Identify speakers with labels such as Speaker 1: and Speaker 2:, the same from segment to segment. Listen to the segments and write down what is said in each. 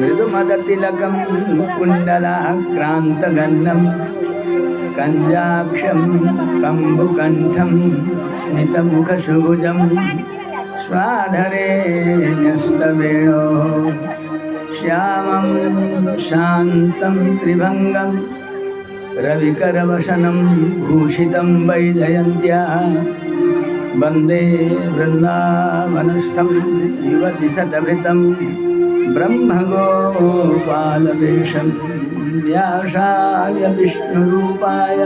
Speaker 1: मृदुमदतिलकं कुण्डलाक्रान्तगन्धं कञ्जाक्षं कम्बुकण्ठं स्मितमुखसुभुजं स्वाधरे न्यस्तवेणोः श्यामं शान्तं त्रिभङ्गं रविकरवसनं भूषितं वैजयन्त्या वन्दे वृन्दावनस्थं युवतिशतभृतं ब्रह्मगोपालवेशं व्यासाय विष्णुरूपाय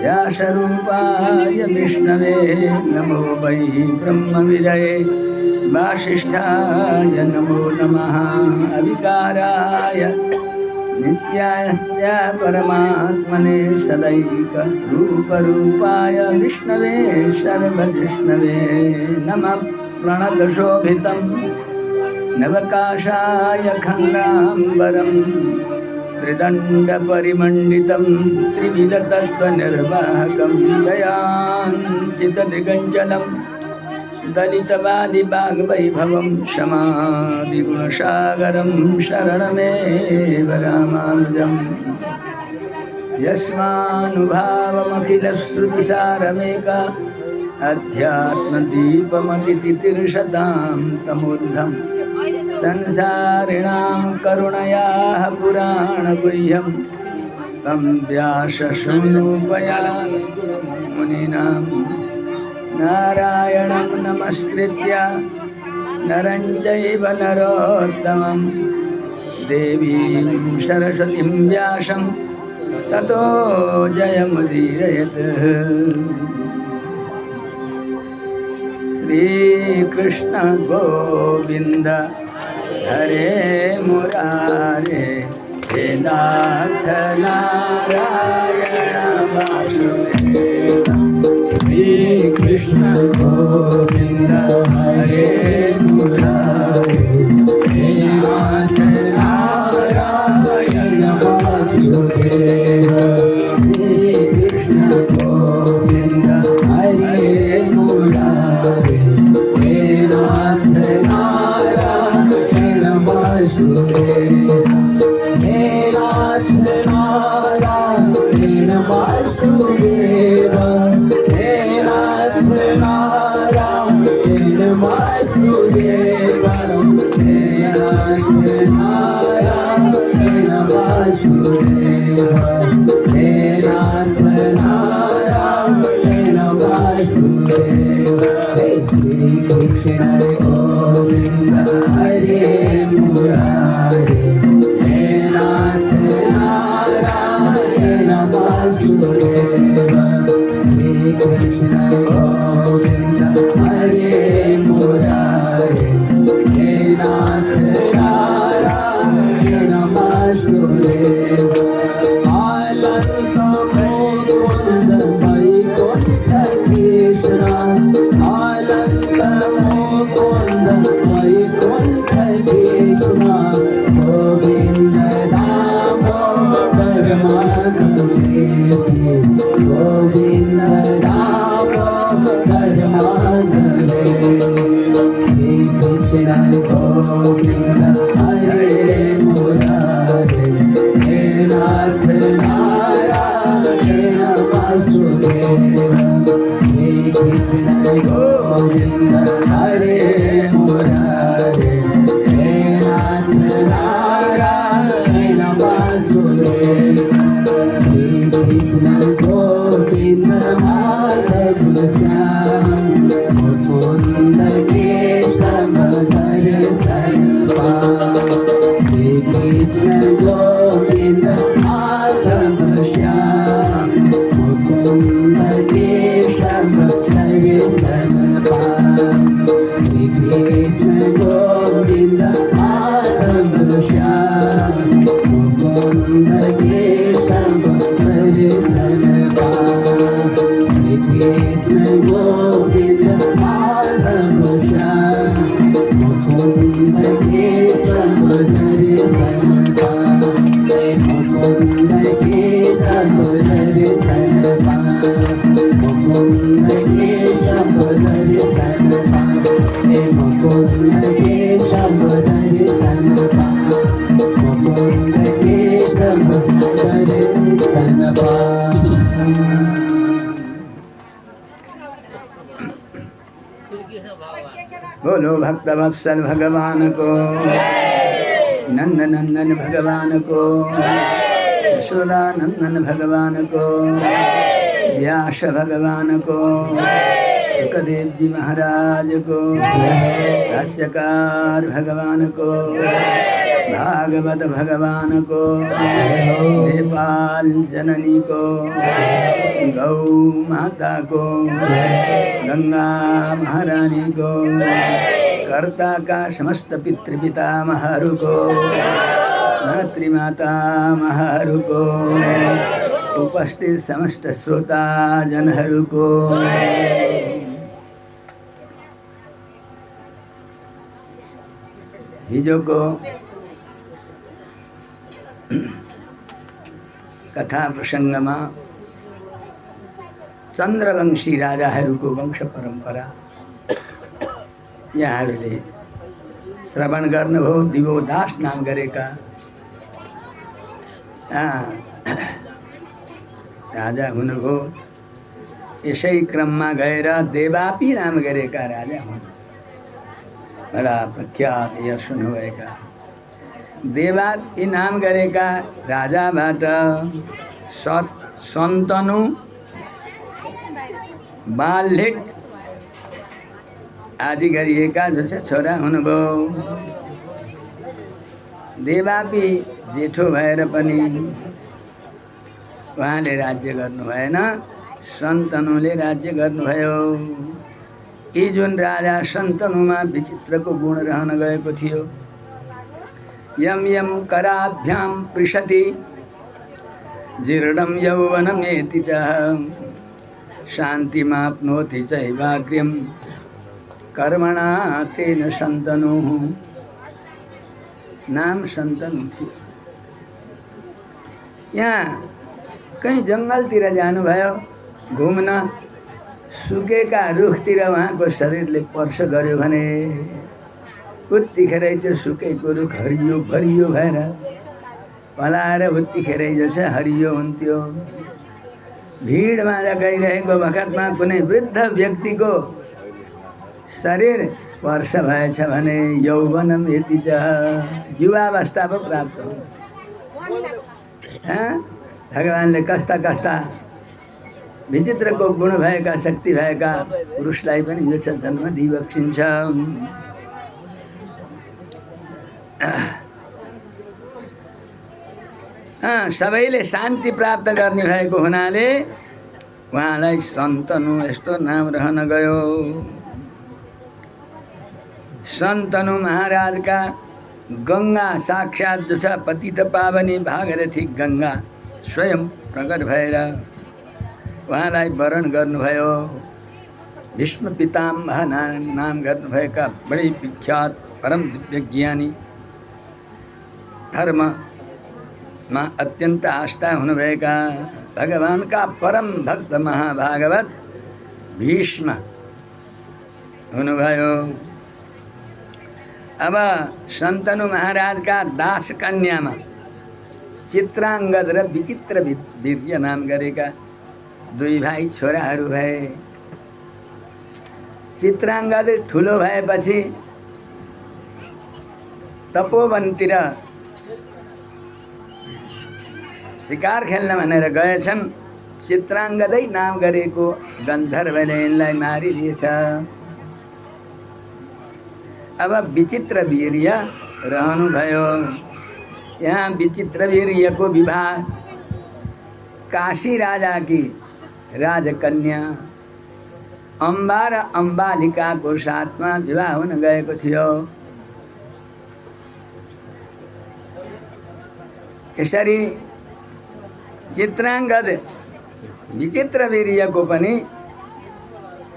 Speaker 1: व्यासरूपाय विष्णवे नमो वै ब्रह्मविदये वासिष्ठाय नमो नमः अविकाराय नित्याय परमात्मने सदैक रूपरूपाय विष्णवे सर्वजिष्णवे नमः प्रणतशोभितं नवकाशाय खण्डाम्बरं त्रिदण्डपरिमण्डितं त्रिविधतत्त्वनिर्वाहकं दयाञ्चितदिगञ्जलं दलितवादिवाग्वैभवं क्षमादिगुणसागरं शरणमेव रामानुजम् यस्मानुभावमखिलश्रुतिसारमेक अध्यात्मदीपमतितितिर्षतां तमोद्धं संसारिणां करुणयाः पुराणगुह्यं तं व्यासशूनुपयामि मुनीनां नारायणं नमस्कृत्य नरं चैव नरोत्तमं देवीं सरस्वतीं व्यासं ततो जयमुदीरयेत्। श्रीकृष्ण गोविन्द हरे मुरारे हे नाथ नारायण वासुदेव। श्रीकृष्ण गोविन्द हरे मुरारे हे नाथ नारायण वासुदेव। श्रीकृष्ण गोविन्द हरे मुरारे हे नाथ नारायण वासुदेव। हे नाथ नारायण वासुदेव। नारायण वासुदेव हे नारायण वासुदेव हे नारायण वासुदेव। श्री कृष्ण गोविंद हरे मुरारे हे नाथ नारायण वासुदेव। श्री कृष्ण गोविंद हरे मुरारे हे नाथ नारायण वासुदेव। आलंक मुकुंद वैकुंठ कृष्ण आलंक मुकुंद वैकुंठ कृष्ण गोविंद दामोदर माधव गोविंद दामोदर माधव। श्री कृष्ण गोविंद हरे मुरारे हे नाथ नारायण वासुदेव। श्री कृष्ण गोविंद हरे मुरारे हे नाथ नारायण वासुदेव। श्री कृष्ण गोविंद माधव श्याम मुकुंद केशव दर्शन पाओ। श्री कृष्ण गोविंद माधव श्याम मुकुंद केशव दर्शन पाओ। श्री कृष्ण गोविंद माधव श्याम मुकुंद केशव दर्शन पाओ। श्री कृष्ण गोविंद माधव श्याम मुकुंद केशव दर्शन पाओ। मुकुंद केशव दर्शन पाओ। मुकुंद केशव दर्शन पाओ। मुकुन्द केशव दर्शन मुकुन्द केशव दर्शन
Speaker 2: बोलो भक्तवत्सल भगवान को, नंदन नंदन भगवान को, यशोदा नंदन भगवान को, व्यास भगवान को, सुखदेव जी महाराज को, भाष्यकार भगवान को, भागवत भगवान को, नेपाल जननी को, गौ माता को, गंगा महारानी को, कर्ता का समस्त पितृपितामहरु को, मातृमाता महरु को, उपस्थित समस्त श्रोता जनहरु को, हिजो को कथा प्रसंग में चंद्रवंशी राजाहरूको वंश परंपरा यहाँहरूले श्रवण गर्नुभयो। दिवोदास नाम गरेका राजा हुनुभयो। यसै क्रममा गएर देवापी नाम गरेका राजा हुन्। बडा प्रख्यात यश हुनुभएका देवापी नाम गरेका राजाबाट सन्तनु बाल्यक आदि गरिएका जसो छोरा हुनुभयो। देवापी जेठो भएर पनि उहाँले राज्य गर्नु भएन, सन्तनुले राज्य गर्नुभयो। यी जुन राजा सन्तनुमा विचित्रको गुण रहन गएको थियो। यम यम कराभ्यां पृषति जीर्णं यौवनमेति च शान्तिमाप्नोति चैवाग्र्यं कर्मणा तेन सन्तनुः। नाम सन्तनु थियो। यहाँ कहीं जंगलतिर जानुभयो घुम्न, सुकेका रुखतिर उहाँको शरीरले स्पर्श गर्यो भने उत्तिखेरै त्यो सुकेको रुख हरियो भरियो भएर पलाएर उत्तिखेरै जसो हरियो हुन्थ्यो। भिडमा गइरहेको बखतमा कुनै वृद्ध व्यक्तिको शरीर स्पर्श भएछ भने यौवनम यति च युवावस्था पो प्राप्त हुन्छ। भगवानले कस्ता कस्ता विचित्रको गुण भएका शक्ति भएका पुरुषलाई पनि यो जन्म दिइबक्सिन्छ। सबैले शान्ति प्राप्त गर्ने भएको हुनाले उहाँलाई सन्तनु यस्तो नाम रहन गयो। सन्तनु महाराजका गंगा साक्षात जो छ पतित पावनी भागीरथी गंगा स्वयं प्रकट भएर उहाँलाई वरण गर्नुभयो। भीष्म पितामह नाम गर्नुभएका बडै विख्यात परम दिव्य ज्ञानी, धर्ममा अत्यन्त आस्था हुनुभएका भगवानका परम भक्त महाभागवत भीष्म हुनुभयो। अब सन्तनु महाराजका दास कन्यामा चित्रांगद र विचित्र वीर्य नाम गरेका दुई भाइ छोराहरू भए। चित्रांगद ठुलो भएपछि तपोवनतिर शिकार खेल्न भनेर गएछन्। चित्रांगदै नाम गरेको गन्धर्वले यिनलाई मारिदिएछ। अब विचित्र वीर्य रहनुभयो। यहाँ विचित्र वीर्यको विवाह काशी राजा की राजकन्या अम्बा र अम्बालिकाको साथमा विवाह हुन गएको थियो। यसरी चित्रांगद विचित्र वीर्यको पनि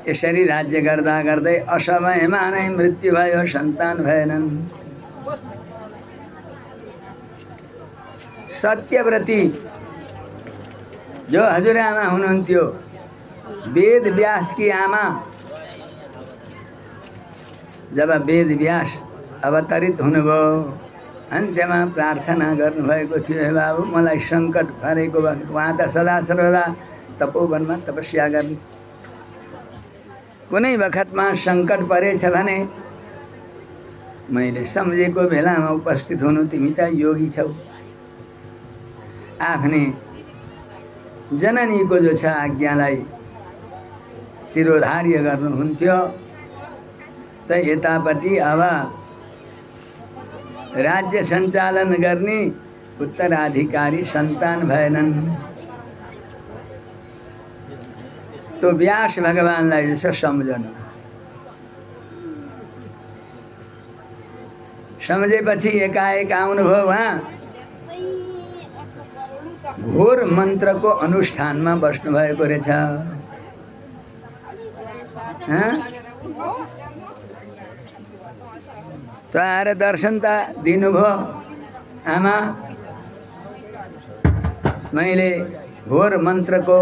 Speaker 2: यसरी राज्य गर्दा गर्दै असमयमा नै मृत्यु भयो, सन्तान भएनन्। सत्यव्रती जो हजुरआमा हुनुहुन्थ्यो, वेद व्यासकी आमा जब वेद व्यास अवतरित हुनुभयो अन्त्यमा प्रार्थना गर्नुभएको थियो, हे बाबु मलाई सङ्कट परेको भएको। उहाँ त सदा सर्वदा तपोवनमा तपस्या गर्ने। कुनै बखतमा सङ्कट परेछ भने मैले सम्झेको बेलामा उपस्थित हुनु, तिमी त योगी छौ। आफ्नै जननीको जो छ आज्ञालाई शिरोधार्य गर्नुहुन्थ्यो। त यतापट्टि अब राज्य सञ्चालन गर्ने उत्तराधिकारी सन्तान भएनन्। तो व्यास भगवानलाई यसो सम्झनु। सम्झेपछि एकाएक आउनुभयो उहाँ घोर मन्त्रको अनुष्ठानमा बस्नुभएको रहेछ। त आएर दर्शन त दिनुभयो, आमा मैले घोर मन्त्रको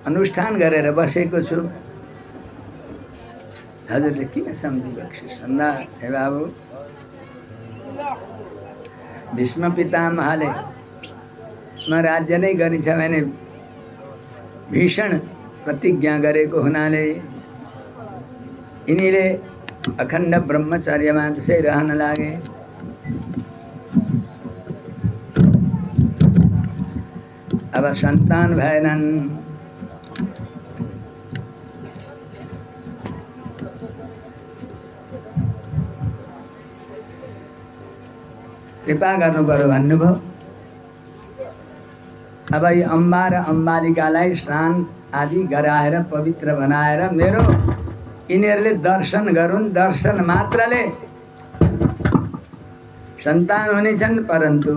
Speaker 2: अनुष्ठान गरेर बसेको छु। हजुरले किन सम्झिबक्सिस् भन्दा, हे बाबु भीष्म पितामहले म राज्य नै गरिन्छ भने भीषण प्रतिज्ञा गरेको हुनाले यिनीले अखण्ड ब्रह्मचर्यमा त्यसै रहन लागे। अब सन्तान भएनन्। कृपा गर्नु पर्यो भन्नुभयो। अब यी अम्बा र अम्बालिकालाई स्नान आदि गराएर पवित्र बनाएर मेरो यिनीहरूले दर्शन गरून्। दर्शन मात्रले सन्तान हुनेछन्, परन्तु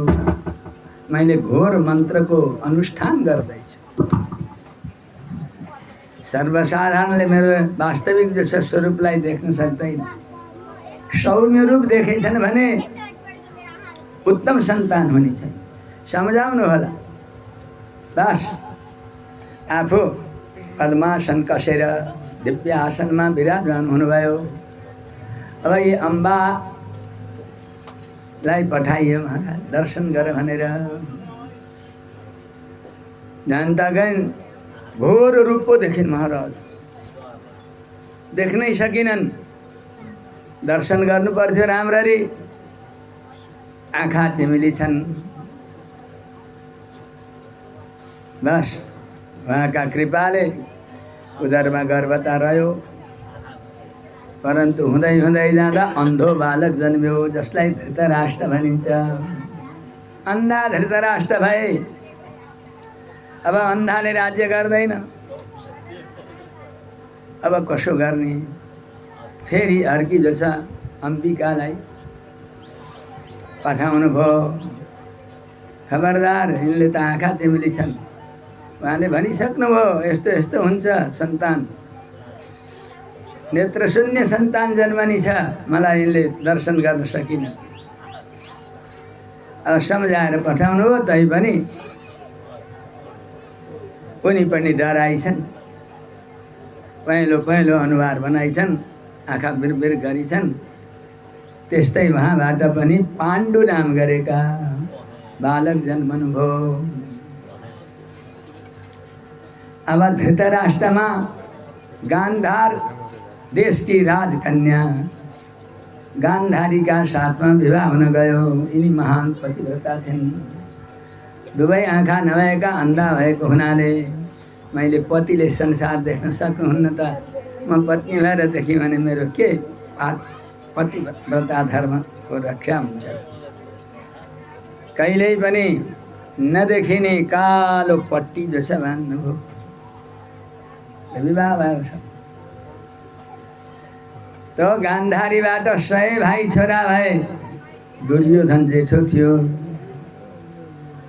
Speaker 2: मैले घोर मन्त्रको अनुष्ठान गर्दैछु। सर्वसाधारणले मेरो वास्तविक जो छ स्वरूपलाई देख्न सक्दैन। सौम्य रूप देखेछन् भने उत्तम सन्तान हुनेछन्। सम्झाउनु होला। बस आफू पद्मासन कसेर दिव्य आसनमा विराजमान हुनुभयो। अब यी अम्बालाई पठाइयो महाराज दर्शन गर भनेर। जानता गएन घोर रूप पो देखिन् महाराज, देख्नै सकिनन्। दर्शन गर्नु पर्थ्यो राम्ररी, आँखा चिमिली छन्। बस उहाँका कृपाले उदरमा गर्भता रह्यो। परन्तु हुँदै हुँदै जाँदा अन्धो बालक जन्म्यो, जसलाई धृतराष्ट्र भनिन्छ। अन्धा धृतराष्ट्र भए। अब अन्धाले राज्य गर्दैन, अब कसो गर्ने? फेरि अर्की जो छ अम्बिकालाई पठाउनु भयो। खबरदार, यिनले त आँखा चिमिली छन्। उहाँले भनिसक्नुभयो यस्तो यस्तो हुन्छ सन्तान, नेत्रशून्य सन्तान जन्मनी छ, मलाई यिनले दर्शन गर्न सकिन। अब सम्झाएर पठाउनु हो, तैपनि उनी पनि डराइछन्। पहेँलो पहेँलो अनुहार बनाइछन्, आँखा बिरबिर गरिछन्। त्यस्तै उहाँबाट पनि पाण्डु नाम गरेका बालक जन्मनुभयो। अब धृतराष्ट्रमा गान्धार देश की राजकन्या गान्धारी का साथमा विवाह हुन गयो। यिनी महान पतिव्रता थिइन्। दुवै आँखा नभएका अन्धा भएको हुनाले मैले पतिले संसार देख्न सक्नुहुन्न त म पत्नी भएर देखेँ भने मेरो के पतिव्रता धर्मको रक्षा हुन्छ। कहिल्यै पनि नदेखिने कालो पट्टी जो छ बाँध्नुभयो। विवाह भएको छ। त गान्धारीबाट 100 भाइ छोरा भए। दुर्योधन जेठो थियो।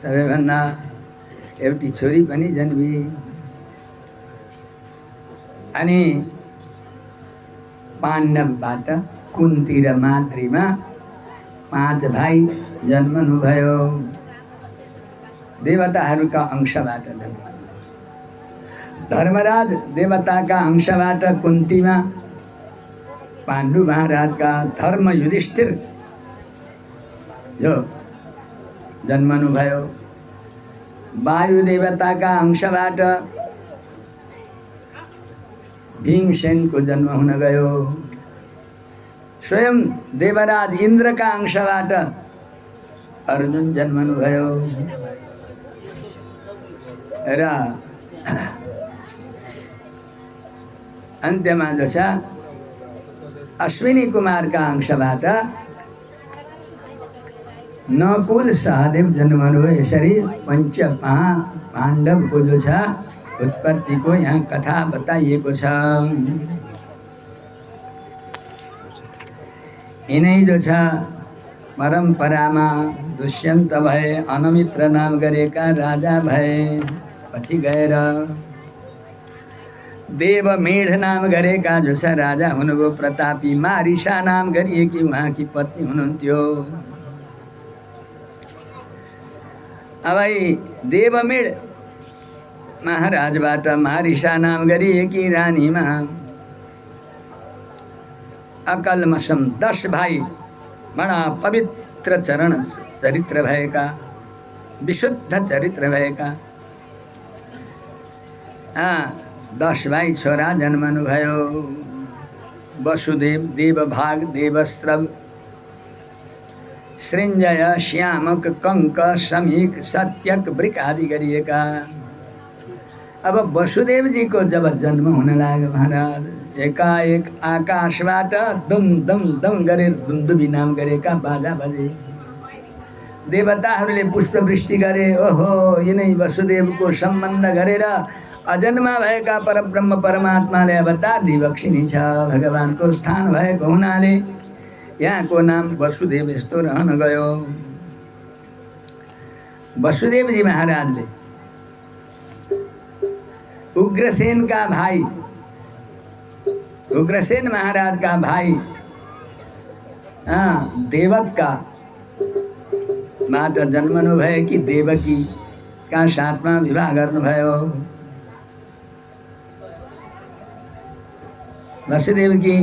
Speaker 2: सबैभन्दा एउटी छोरी पनि जन्मी। अनि पाण्डवबाट कुन्ती र माद्रीमा 5 भाइ जन्मनुभयो। देवताहरूका अंशबाट जन्म। धर्मराज देवताका अंशबाट कुन्तीमा पाण्डु महाराज का धर्म युधिष्ठिर जो जन्मनुभयो, वायु देवताका अंशबाट भीमसेनको जन्म हुन गयो, स्वयं देवराज इन्द्रका अंशबाट अर्जुन जन्मनुभयो र अन्त्यमा जो छ अश्विनी कुमारका अंशबाट नकुल सहदेव जन्मनुभयो। यसरी पंच पाण्डवको जो छ उत्पत्तिको यहाँ कथा बताइएको छ। यिनै जो छ परम्परामा दुष्यन्त भए, अनमित्र नाम गरेका राजा भए। पछि गएर देवमेढ नाम गरेका जो छ राजा हुनुभयो। प्रतापी मारिसा नाम गरिएकी उहाँकी पत्नी हुनुहुन्थ्यो। अब देवमेढ महाराजबाट मारिसा नाम गरिएकी रानीमा अकल्मषम 10 भाइ बडा पवित्र चरण चरित्र भएका, विशुद्ध चरित्र भएका 10 भाइ छोरा जन्मनुभयो। वसुदेव, देवभाग, देवस्रव, सृञ्जय, श्यामक, कंक, समीक, सत्यक, वृक आदि गरिएका। अब वसुदेव जी को जब जन्म हुन लाग्यो महाराज, एकाएक आकाशबाट दुम दम दम गरेर दुन्दुभी नाम गरेका बाजा बजे। देवताहरूले पुष्पवृष्टि गरे। ओहो, यिनै वसुदेवको सम्बन्ध गरेर अजन्मा भएका परब्रह्म परमात्माले अवतार दिबक्सिनी छ। भगवानको स्थान भएको हुनाले यहाँको नाम वसुदेव यस्तो रहन गयो। वसुदेवजी महाराजले उग्रसेनका भाइ, उग्रसेन महाराज का भाई देवक बाट जन्मनुभयो कि देवकी का साथमा विवाह गर्नुभयो। वसुदेवकी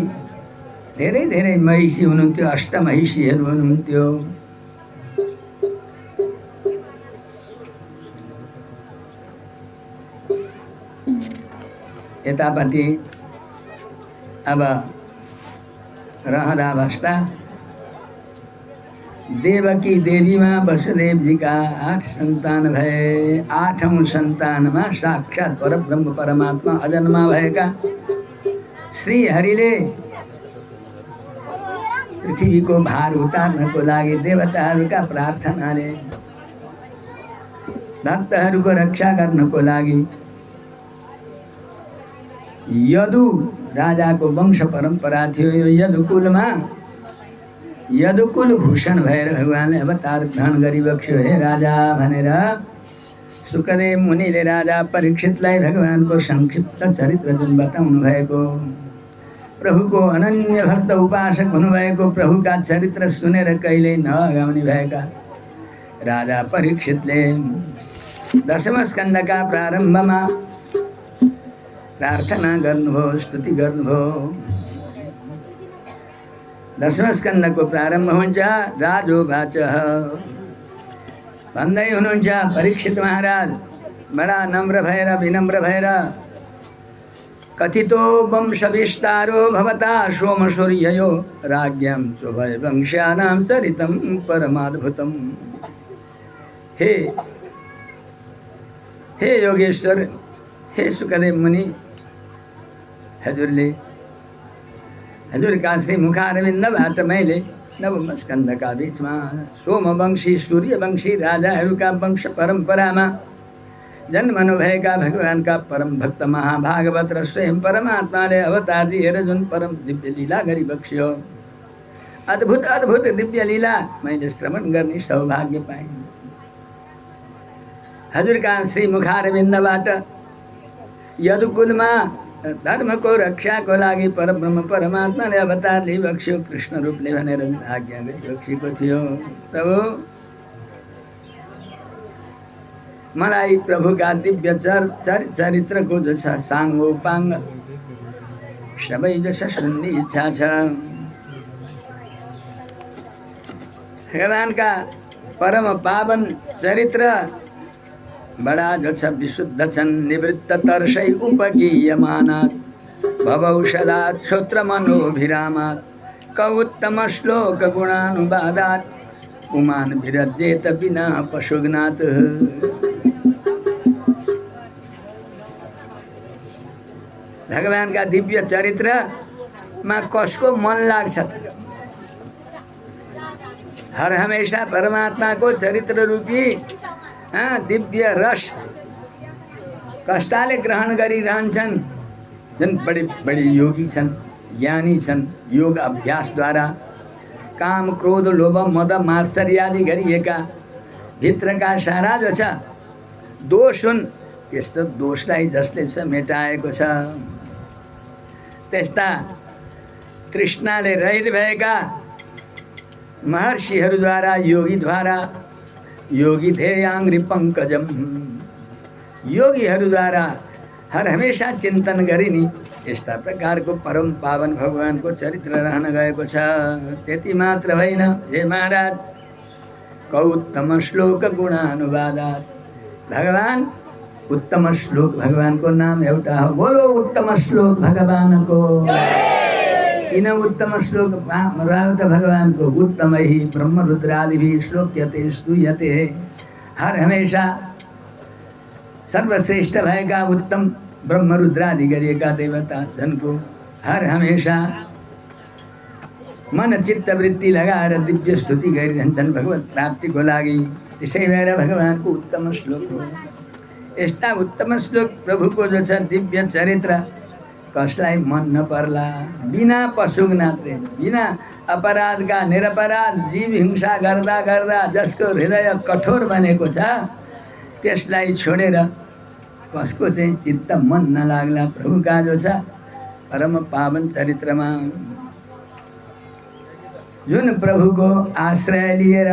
Speaker 2: धेरै धेरै महिषी हुनुहुन्थ्यो, 8 महिषीहरू हुनुहुन्थ्यो। यतापट्टि अब रहँदा बस्दा देवकी देवीमा वसुदेव जी का 8 सन्तान भए। 8औं सन्तानमा साक्षात् परब्रह्म परमात्मा अजन्मा भएका श्री हरिले पृथ्वीको भार उतार्नको लागि देवताहरूका प्रार्थनाले, भक्तहरूको रक्षा गर्नको लागि यदु राजाको वंश परम्परा थियो। यो यदुकुलमा यदुकुल भूषण भएर भगवानले अवतार ग्रहण गरिबक्स्यो। हे राजा भनेर सुकदेव मुनिले राजा परीक्षितलाई भगवानको संक्षिप्त चरित्र जुन बताउनु भएको, प्रभुको अनन्य भक्त उपासक हुनुभएको प्रभुका चरित्र सुनेर कहिल्यै नअगाउने भएका राजा परीक्षितले 10औं स्कन्धका प्रारम्भमा प्रार्थना गर्नुभयो, स्तुति गर्नुभयो। 10औं स्कन्धको प्रारम्भ हुन्छ राजोवाच भन्दै हुनुहुन्छ, परीक्षित महाराज बडा नम्र भएर विनम्र भएर, कथितो वंश विस्तारो भवता सोमसूर्ययो राज्ञां चोभय वंश्यानां चरितं परमाद्भुतम्। हे योगेश्वर, हे सुकदेव मुनि, हजुरका श्री मुखारविन्दबाट मैले 9औं स्कन्धका बीचमा सोमवंशी सूर्यवंशी राजाहरूका वंश परम्परामा जन्मनुभएका भगवानका परम भक्त महाभागवत र स्वयं परमात्माले अवतार लिएर जुन परम दिव्य लीला गरिबक्स्यो, अद्भुत अद्भुत दिव्य लीला मैले श्रवण गर्ने सौभाग्य पाएँ। हजुरका श्री मुखारविन्दबाट यदुकुलमा धर्मको रक्षाको लागि परब्रह्म परमात्माले अवतार लिबक्स्यो कृष्ण रूपले भनेर आज्ञा गरिबक्सेको थियो। प्रभु, मलाई प्रभुका दिव्य चरित्रको जो छ साङ्गो पाङ्ग सबै जो छ सुन्ने इच्छा छ। भगवान का परम पावन चरित्र बड़ा जो छ विशुद्ध छन्। निवृत्त तर्षै उपगीयमानात् भवौ सदा श्रोत्र मनोभिरामात् क उत्तम श्लोक गुणानुवादात् पुमान् विरजेत बिना पशुघ्नात्। भगवान का दिव्य चरित्र में कसको मन लाग्छ? हर हमेशा परमात्मा को चरित्र रूपी दिव्य रस कष्टाले ग्रहण गरिरहन्छन्। जुन बड़ी बड़ी योगी छन्, ज्ञानी छन्, योग अभ्यास द्वारा काम क्रोध लोभ मद मात्सर्य आदि गरिएका भित्रका सारा जो छ दोष हुन्, त्यस्तो दोषलाई जसले छ मेटाएको छ। त्यस्ता तृष्णाले रहित भएका महर्षिहरूद्वारा योगी ध्येयाङ्घ्रि पङ्कजम, योगीहरूद्वारा हर हमेशा चिन्तन गरिनी यस्ता प्रकारको परम पावन भगवानको चरित्र रहन गएको छ। त्यति मात्र होइन हे महाराज, कौत्तम श्लोक गुणानुवादात्, भगवान उत्तम श्लोक, भगवानको नाम एउटा हो। बोलो उत्तम श्लोक भगवानको। किन उत्तम श्लोक रह्यो त भगवानको? उत्तमै ब्रह्मरुद्रादिभिः श्लोक्यते स्तूयते। हर हमेशा सर्वश्रेष्ठ भएका उत्तम ब्रह्मरुद्रादि गरिएका देवता जनको हर हमेशा मन चित्त वृत्ति लगाएर दिव्य स्तुति गरिरहन्छन् भगवत प्राप्तिको लागि। त्यसै भएर भगवानको उत्तम श्लोक हो। यस्ता उत्तम श्लोक प्रभुको जो छ दिव्य चरित्र कसलाई मन नपर्ला? बिना पशुघ्नात्रे, बिना अपराधका निरपराध जीव हिंसा गर्दा गर्दा जसको हृदय कठोर बनेको छ त्यसलाई छोडेर कसको चाहिँ चित्त मन नलाग्ला प्रभुका जो छ परम पावन चरित्रमा। जुन प्रभुको आश्रय लिएर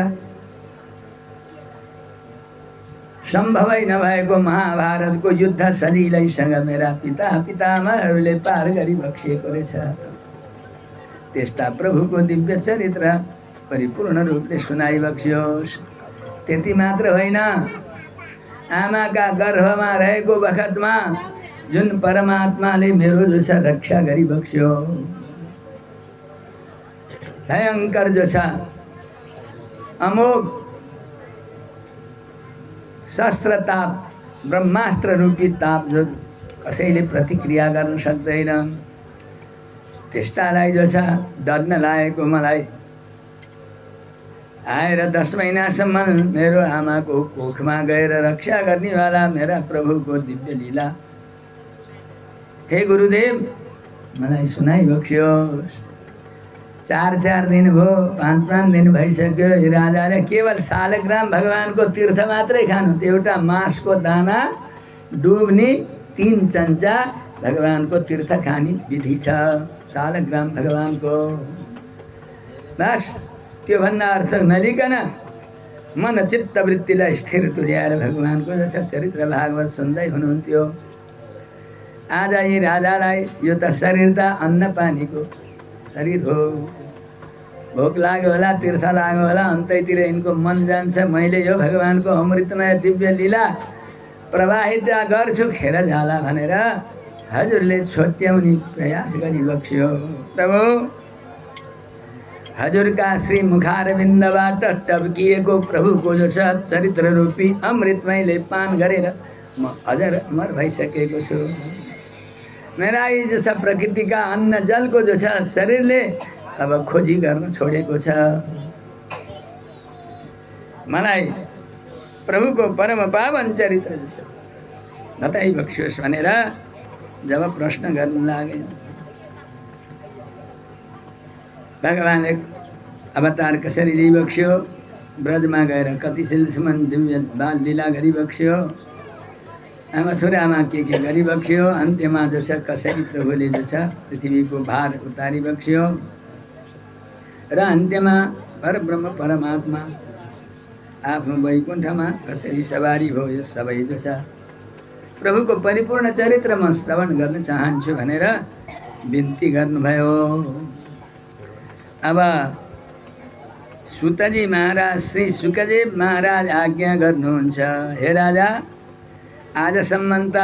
Speaker 2: सम्भवै नभएको महाभारतको युद्ध सजिलैसँग मेरा पिता पितामहहरूले पार गरी बक्सिएको रहेछ। त्यस्ता प्रभुको दिव्य चरित्र परिपूर्ण रूपले सुनाइबक्सियोस्। त्यति मात्र होइन, आमाका गर्भमा रहेको बखतमा जुन परमात्माले मेरो जो छ रक्षा गरिबक्स्यो, भयङ्कर जो छ अमोघ शस्त्र ताप, ब्रह्मास्त्र रूपी ताप जो कसैले प्रतिक्रिया गर्न सक्दैन, त्यस्तालाई जो छ डर लागेको मलाई आएर 10 महिनासम्म मेरो आमाको कोखमा गएर रक्षा गर्नेवाला मेरा प्रभुको दिव्य लीला हे गुरुदेव मलाई सुनाइबक्स्योस्। 4 दिन भयो, 5 दिन भइसक्यो। राजाले केवल शालग्राम भगवानको तीर्थ मात्रै खानु, त्यो एउटा मासको दाना डुब्ने 3 चम्चा भगवानको तीर्थ खाने विधि छ शालग्राम भगवानको। बस त्योभन्दा अर्थ नलिकन मन चित्त वृत्तिलाई स्थिर तुल्याएर भगवानको जसो चरित्र भागवत सुन्दै हुनुहुन्थ्यो। आज यी राजालाई यो त शरीर त अन्न पानीको शरीर हो, भोक लाग्यो होला, तीर्थ लाग्यो होला, अन्तैतिर यिनको मन जान्छ मैले यो भगवानको अमृतमय दिव्य लीला प्रवाहित गर्छु खेर जाला भनेर हजुरले छोट्याउने प्रयास गरिबक्स्यो। प्रभु हजुरका श्री मुखारविन्दबाट टब्किएको प्रभुको जो छ चरित्र रूपी अमृतमयले पान गरेर म अझ अमर भइसकेको छु। मेरा यी जो छ प्रकृतिका अन्न जलको जो छ शरीरले अब खोजी गर्न छोडेको छ। मलाई प्रभुको परम पावन चरित्र जो छ बताइबक्स्योस् भनेर जब प्रश्न गर्न लागे, भगवान एक अवतार कसरी लिइबक्स्यो, ब्रजमा गएर कति सिलसम्म दिव्य बाल लीला गरिबक्स्यो, मथुरामा के गरिबक्स्यो, अन्त्यमा जो छ कसरी प्रभुले जो छ पृथ्वीको भार उतारिबक्स्यो र अन्त्यमा परब्रह्म परमात्मा आफ्नो वैकुण्ठमा कसरी सवारी भयो यो सबै जो छ प्रभुको परिपूर्ण चरित्र म श्रवण गर्न चाहन्छु भनेर बिन्ती गर्नुभयो। अब सुतजी महाराज श्री सुखदेव महाराज आज्ञा गर्नुहुन्छ, हे राजा, आजसम्म त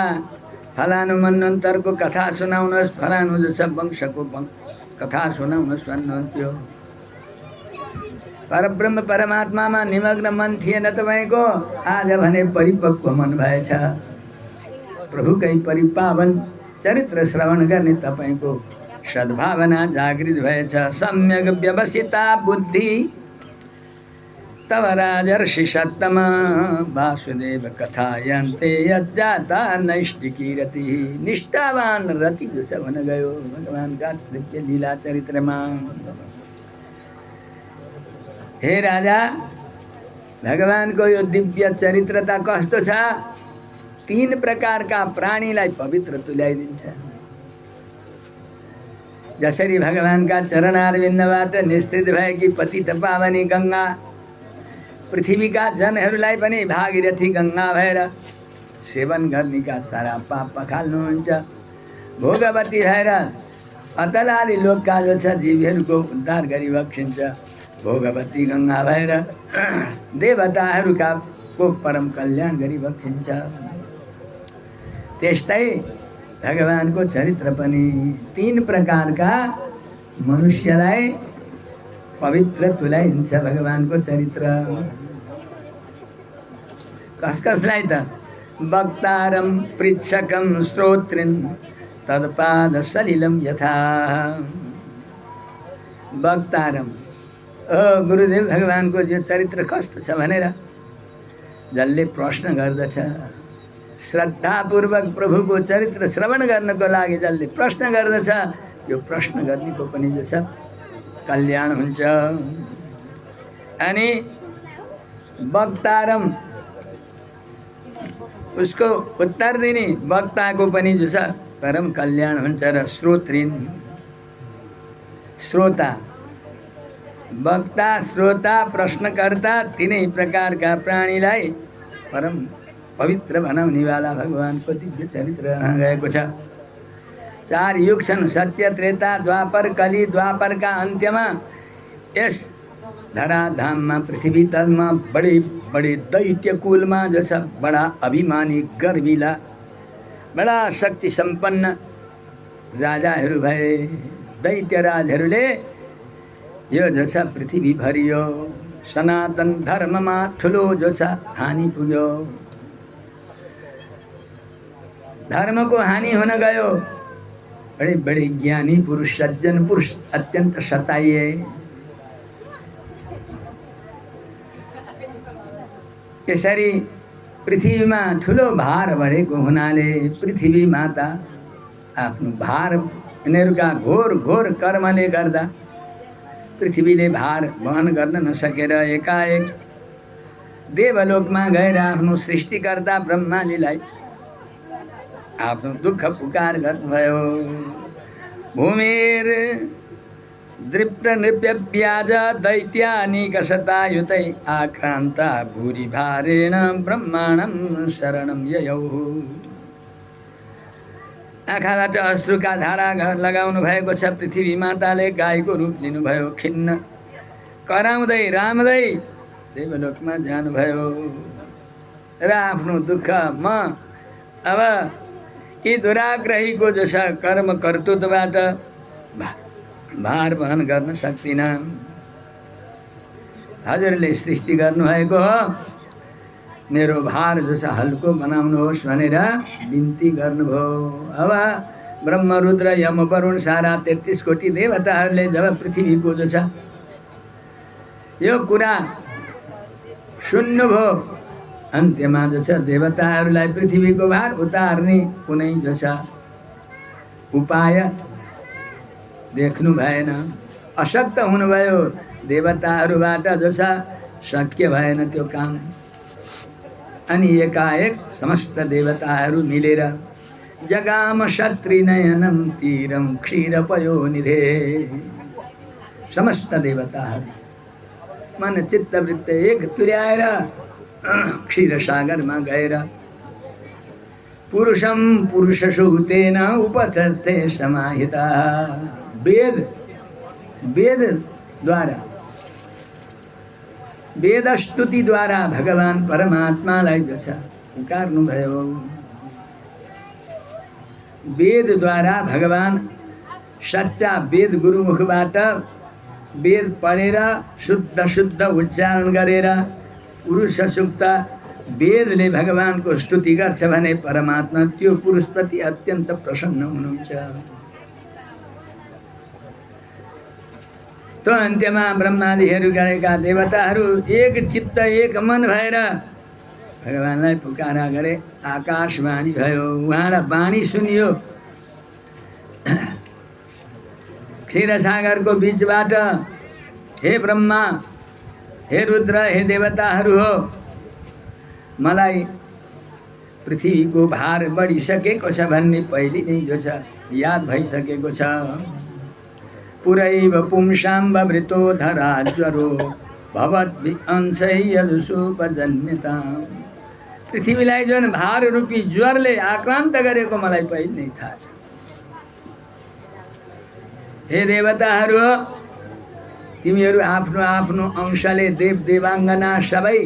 Speaker 2: फलानु मन्वन्तरको कथा सुनाउनुहोस्, फलानु जस वंशको कथा सुनाउनुहोस् भन्नुहुन्थ्यो। परब्रह्म परमात्मामा निमग्न मन थिएन तपाईँको, आज भने परिपक्व मन भएछ। प्रभुकै परिपावन चरित्र श्रवण गर्ने तपाईँको सद्भावना जागृत भएछ। सम्यक व्यवसिता बुद्धि तव राजर्षि सत्तम वासुदेव कथायन्ते यज्जाता नैष्टिकी रति। निष्ठावान रति जैसा भन गयो भगवानका दिव्य लीला चरित्रमा। हे राजा, भगवानको यो दिव्य चरित्रता कस्तो छ, 3 प्रकारका प्राणीलाई पवित्र तुल्याइदिन्छ। जसरी भगवानका चरणारविन्दबाट निस्तृत भएकी पतित पावनी गङ्गा पृथ्वीका जनहरूलाई पनि भागीरथी गङ्गा भएर सेवन गर्नेका सारा पाप पखाल्नुहुन्छ। भोगवती भएर अतलाली लोकका जो छ जीवहरूको उद्धार गरी बक्सिन्छ। भोगवती गङ्गा भएर देवताहरूका को परम कल्याण गरी बक्सिन्छ। त्यस्तै भगवानको चरित्र पनि 3 प्रकारका मनुष्यलाई पवित्र तुल्याइन्छ भगवानको चरित्र। कसलाई त? वक्तारं पृच्छकं श्रोत्रिं तत्पाद सलिलं यथा। वक्तारं, गुरुदेव भगवानको जो चरित्र कस्तो छ भनेर जसले प्रश्न गर्दछ, श्रद्धापूर्वक प्रभुको चरित्र श्रवण गर्नको लागि जसले प्रश्न गर्दछ, यो प्रश्न गर्नेको पनि जो छ कल्याण हुन्छ। अनि वक्तारम, उसको उत्तर दिने वक्ताको पनि जो छ परम कल्याण हुन्छ। र श्रोत्रिन, श्रोता, वक्ता, श्रोता, प्रश्नकर्ता, 3 प्रकारका प्राणीलाई परम पवित्र बनाउनेवाला भगवानको दिव्य चरित्र रहन गएको छ। 4 युग छन्, सत्य, त्रेता, द्वापर, कली। द्वापरका अन्त्यमा यस धराधाममा पृथ्वी तलमा बडे बडे दैत्य कुलमा जो छ बडा अभिमानी गर्विला बडा शक्ति सम्पन्न राजाहरू भए। दैत्यराजहरूले यो जो छ पृथ्वी भरियो सनातन धर्ममा ठुलो जो छ हानि पुग्यो। धर्मको हानि हुन गयो। बड़े बड़े ज्ञानी पुरुष, सज्जन पुरुष अत्यंत सताइए। यसरी पृथ्वीमा ठुलो भार बढेको हुनाले पृथ्वी माता आफ्नो भार यिनीहरूका घोर घोर कर्मले गर्दा पृथ्वीले भार वहन गर्न नसकेर एकाएक देवलोकमा गएर आफ्नो सृष्टिकर्ता ब्रह्माजीलाई आफ्नो दुःख पुकार गर्नुभयो। भूमिर दृप्त नृप्यव्याज दैत्यानीक शतायुतै आक्रान्ता भूरि भारेण ब्रह्माणं शरणं ययौ। आँखाबाट अश्रुका धारा लगाउनु भएको छ। पृथ्वी माताले गाईको रूप लिनुभयो। खिन्न कराउँदै राम्दै देवलोकमा जानुभयो र आफ्नो दुःख म अब यी दुराग्रहीको जो छ कर्म कर्तृत्वबाट भार वहन गर्न सक्दिनँ। हजुरले सृष्टि गर्नुभएको हो, मेरो भार जो छ हल्को बनाउनुहोस् भनेर बिन्ती गर्नुभयो। अब ब्रह्म रुद्र यम वरुण सारा 33 कोटी देवताहरूले जब पृथ्वीको जो छ यो कुरा सुन्नुभयो, अन्त्यमा जो छ देवताहरूलाई पृथ्वीको भार उतार्ने कुनै जो छ उपाय देख्नु भएन। अशक्त हुनुभयो। देवताहरूबाट जो छ शक्य भएन त्यो काम। अनि एकाएक समस्त देवताहरू मिलेर जगाम शत्रिनयनम तीरम क्षीरपयो निधे। समस्त देवताहरू मन चित्त वृत्त एक तुल्याएर क्षीर सागरमा गएर पुरुषम पुरुषसूतेन उपतस्ते समाहिता। वेद वेद द्वारा वेद स्तुति द्वारा भगवान परमात्मालाई जछ पुकार्नुभयो। वेद द्वारा भगवान सच्चा वेद गुरुमुखबाट वेद पढेर शुद्ध शुद्ध उच्चारण गरेर पुरुष सूक्त वेदले भगवानको स्तुति गर्छ भने परमात्मा त्यो पुरुषप्रति अत्यन्त प्रसन्न हुनुहुन्छ। तो अन्त्यमा ब्रह्मादिहरू गरेका देवताहरू एक चित्त एक मन भएर भगवानलाई पुकारा गरे। आकाशवाणी भयो, उहाँलाई वाणी सुनियो। क्षीरसागरको बीचबाट हे ब्रह्मा, हे रुद्र, हे देवताहरू हो, मलाई पृथ्वीको भार बढिसकेको छ भन्ने पहिले नै जो छ याद भइसकेको छ। पुरैव पुंसां ववृतो धराज्वरो भवद्भिअंशै यदुषोपजन्यता। पृथ्वीलाई जुन भार रूपी ज्वरले आक्रान्त गरेको मलाई पहिले नै थाहा छ। हे देवताहरू, तिमीहरू आफ्नो आफ्नो अंशले देव देवाङ्गना सबै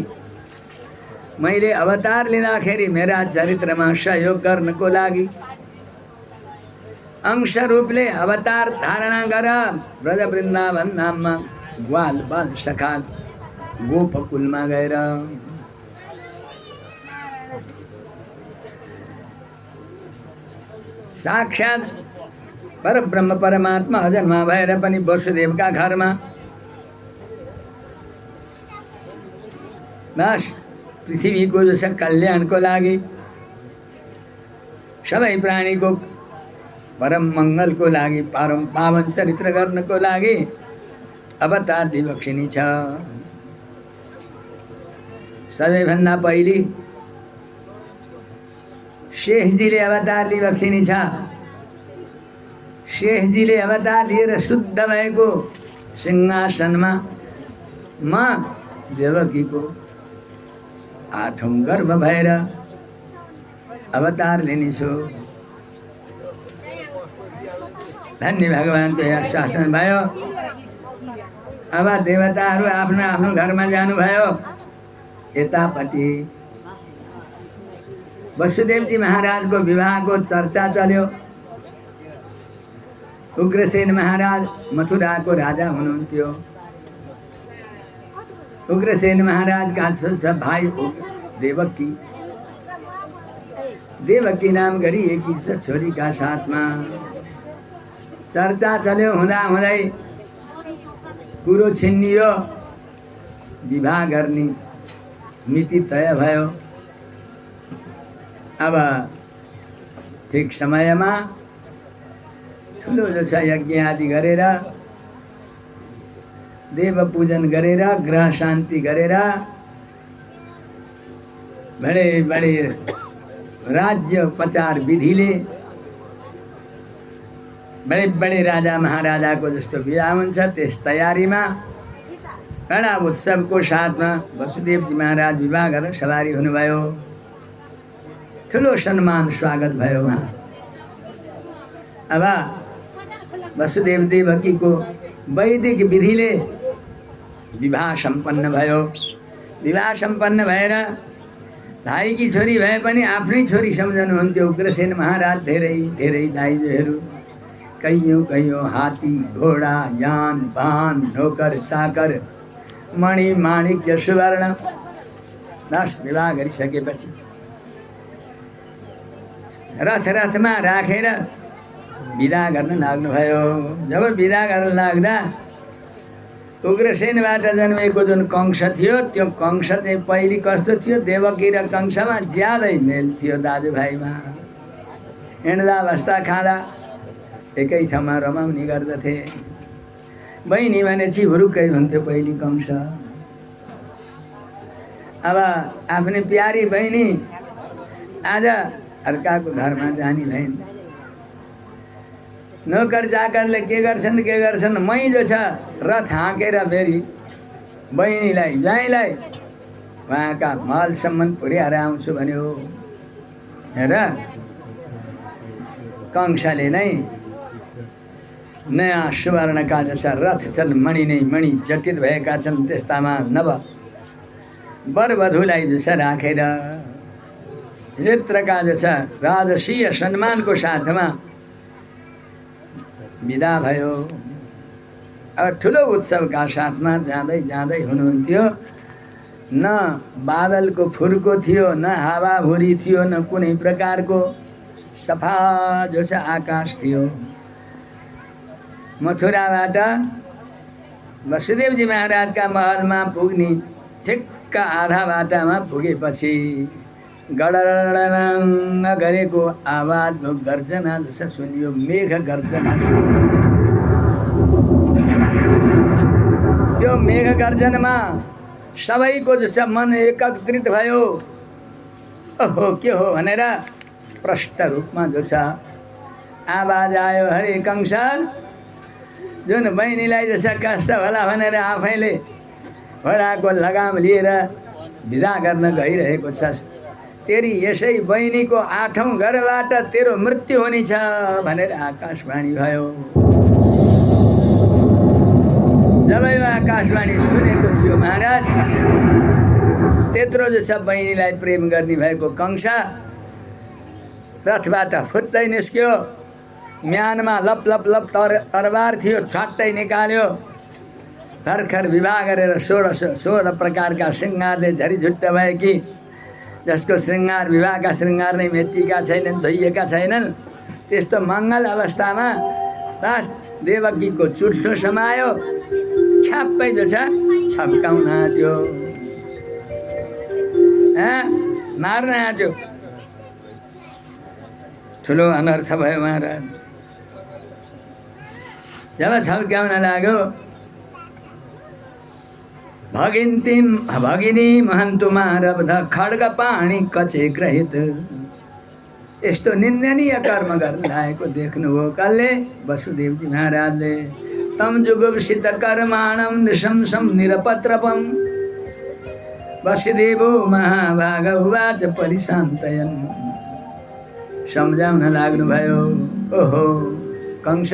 Speaker 2: मैले अवतार लिँदाखेरि मेरा चरित्रमा सहयोग गर्नको लागि अंश रूपले अवतार धारणा गर। ब्रज वृन्दावन नाममा ग्वाल बाल सखाल गोपकुलमा गएर साक्षात परब्रह्म परमात्मा अजन्मा भएर पनि वसुदेवका घरमा बस पृथ्वीको जसो कल्याणको लागि सबै प्राणीको परम मङ्गलको लागि पावन चरित्र गर्नको लागि अवतार दिइबक्सिनी छ। सबैभन्दा पहिले शेषजीले अवतार लिइबक्सिनी छ। शेषजीले अवतार लिएर शुद्ध भएको सिंहासनमा म देवकीको आठौं गर्भ भएर अवतार लिनेछु। धन्य भगवानको शासन भयो। अब देवताहरू आफ्नो आफ्नो घरमा जानुभयो। यतापट्टि वसुदेवजी महाराजको विवाहको चर्चा चल्यो। उग्रसेन महाराज मथुराको राजा हुनुहुन्थ्यो। उग्रसेन महाराजका भाइ देवकी, देवकी नाम गरिएकी छ छोरीका साथमा। चर्चा चल्यो। हुँदा हुँदै कुरो छिन्नियो। विवाह गर्ने मिति तय भयो। अब ठिक समयमा ठुलो जसा यज्ञ आदि गरेर देव पूजन गरेर ग्रह शान्ति गरेर बडे बडे राज्य उपचार विधिले बडे बडे राजा महाराजाको जस्तो विवाह हुन्छ। त्यस तयारीमा बडा उत्सवको साथमा वसुदेवजी महाराज विवाह गरेर सवारी हुनुभयो। ठुलो सम्मान स्वागत भयो उहाँ। अब वसुदेव देवकीको वैदिक विधिले विवाह सम्पन्न भयो। विवाह सम्पन्न भएर भाइकी छोरी भए पनि आफ्नै छोरी सम्झनुहुन्थ्यो उग्रसेन महाराज। धेरै धेरै दाइजोहरू कैयौँ कैयौँ हात्ती घोडा यान वाहन नोकर चाकर मणि माणिक्य सुवर्ण दश विवाह गरिसकेपछि रथमा राखेर विदा गर्न लाग्नुभयो। जब विदा गर्न लाग्दा उग्रसेनबाट जन्मेको जुन कंश थियो त्यो कंश चाहिँ पहिले कस्तो थियो, देवकी र कंशमा ज्यादै मेल थियो दाजुभाइमा। हिँड्दा बस्दा खाँदा एकै ठाउँमा रमाउने गर्दथे। बहिनी भने हुरुक्कै हुन्थ्यो पहिले कंश। अब आफ्नै प्यारी बहिनी आज अर्काको घरमा जाने भइन्। नोकर चाकरले के गर्छन् मैलो छ रथ हाँकेर फेरि बहिनीलाई ज्वाइँलाई उहाँका महलसम्म पुर्याएर आउँछु भन्यो। हेर कंसले नै नयाँ सुवर्णका जस्ता रथ छन्, मणि नै मणि जटित भएका छन्, त्यस्तामा नव वरवधुलाई जसा राखेर चित्रका जसा राजसीय सम्मानको साथमा विदा भयो। अब ठुलो उत्सवका साथमा जाँदै जाँदै हुनुहुन्थ्यो। न बादलको फुर्को थियो, न हावाहुरी थियो, न कुनै प्रकारको सफा जसा आकाश थियो। मथुराबाट वसुदेवजी महाराजका महलमा पुग्ने ठिक्क आधा बाटामा पुगेपछि गडरङ गरेको आवाजको गर्जना जसा सुनियो, मेघ गर्जना सुनियो। त्यो मेघ गर्जनमा सबैको जसा मन एकत्रित भयो। ओहो के हो भनेर प्रष्ट रूपमा जो छ आवाज आयो, हरे कंस, जुन बहिनीलाई जसा कष्ट होला भनेर आफैले घोडाको लगाम लिएर विदा गर्न गइरहेको छस्, तेरी यसै बहिनीको 8औं घरबाट तेरो मृत्यु हुनेछ भनेर आकाशवाणी भयो। जब यो आकाशवाणी सुनेको थियो महाराज, त्यत्रो जसा बहिनीलाई प्रेम गर्ने भएको कंस रथबाट फुत्दै निस्क्यो। म्यानमा लप लप लप तरबार थियो, छाट्टै निकाल्यो। भर्खर विवाह गरेर 16 प्रकारका श्रृङ्गारले झरीझुट्ट भएकी, जसको श्रृङ्गार विवाहका श्रृङ्गार नै मेटिएका छैनन्, धोइएका छैनन्, त्यस्तो मङ्गल अवस्थामा बस देवकीको चुट्ठो समायो, छाप्पै जो छ छप्काउन आँट्यो, मार्न आँट्यो। ठुलो अनर्थ भयो महाराज। जब छप्काउन लाग्यो, भगिनी महन्तुमारब्ध खड्ग पाणी कचे ग्रहित, यस्तो निन्दनीय कर्म गर्न लागेको देख्नुभयो कसले? वसुदेवजी महाराजले। तम जुगुप्सित कर्माणं निशंसं निरपत्रपं वसुदेवो महाभाग उवाच परिशान्तयन्। सम्झाउन लाग्नुभयो, ओहो कंस,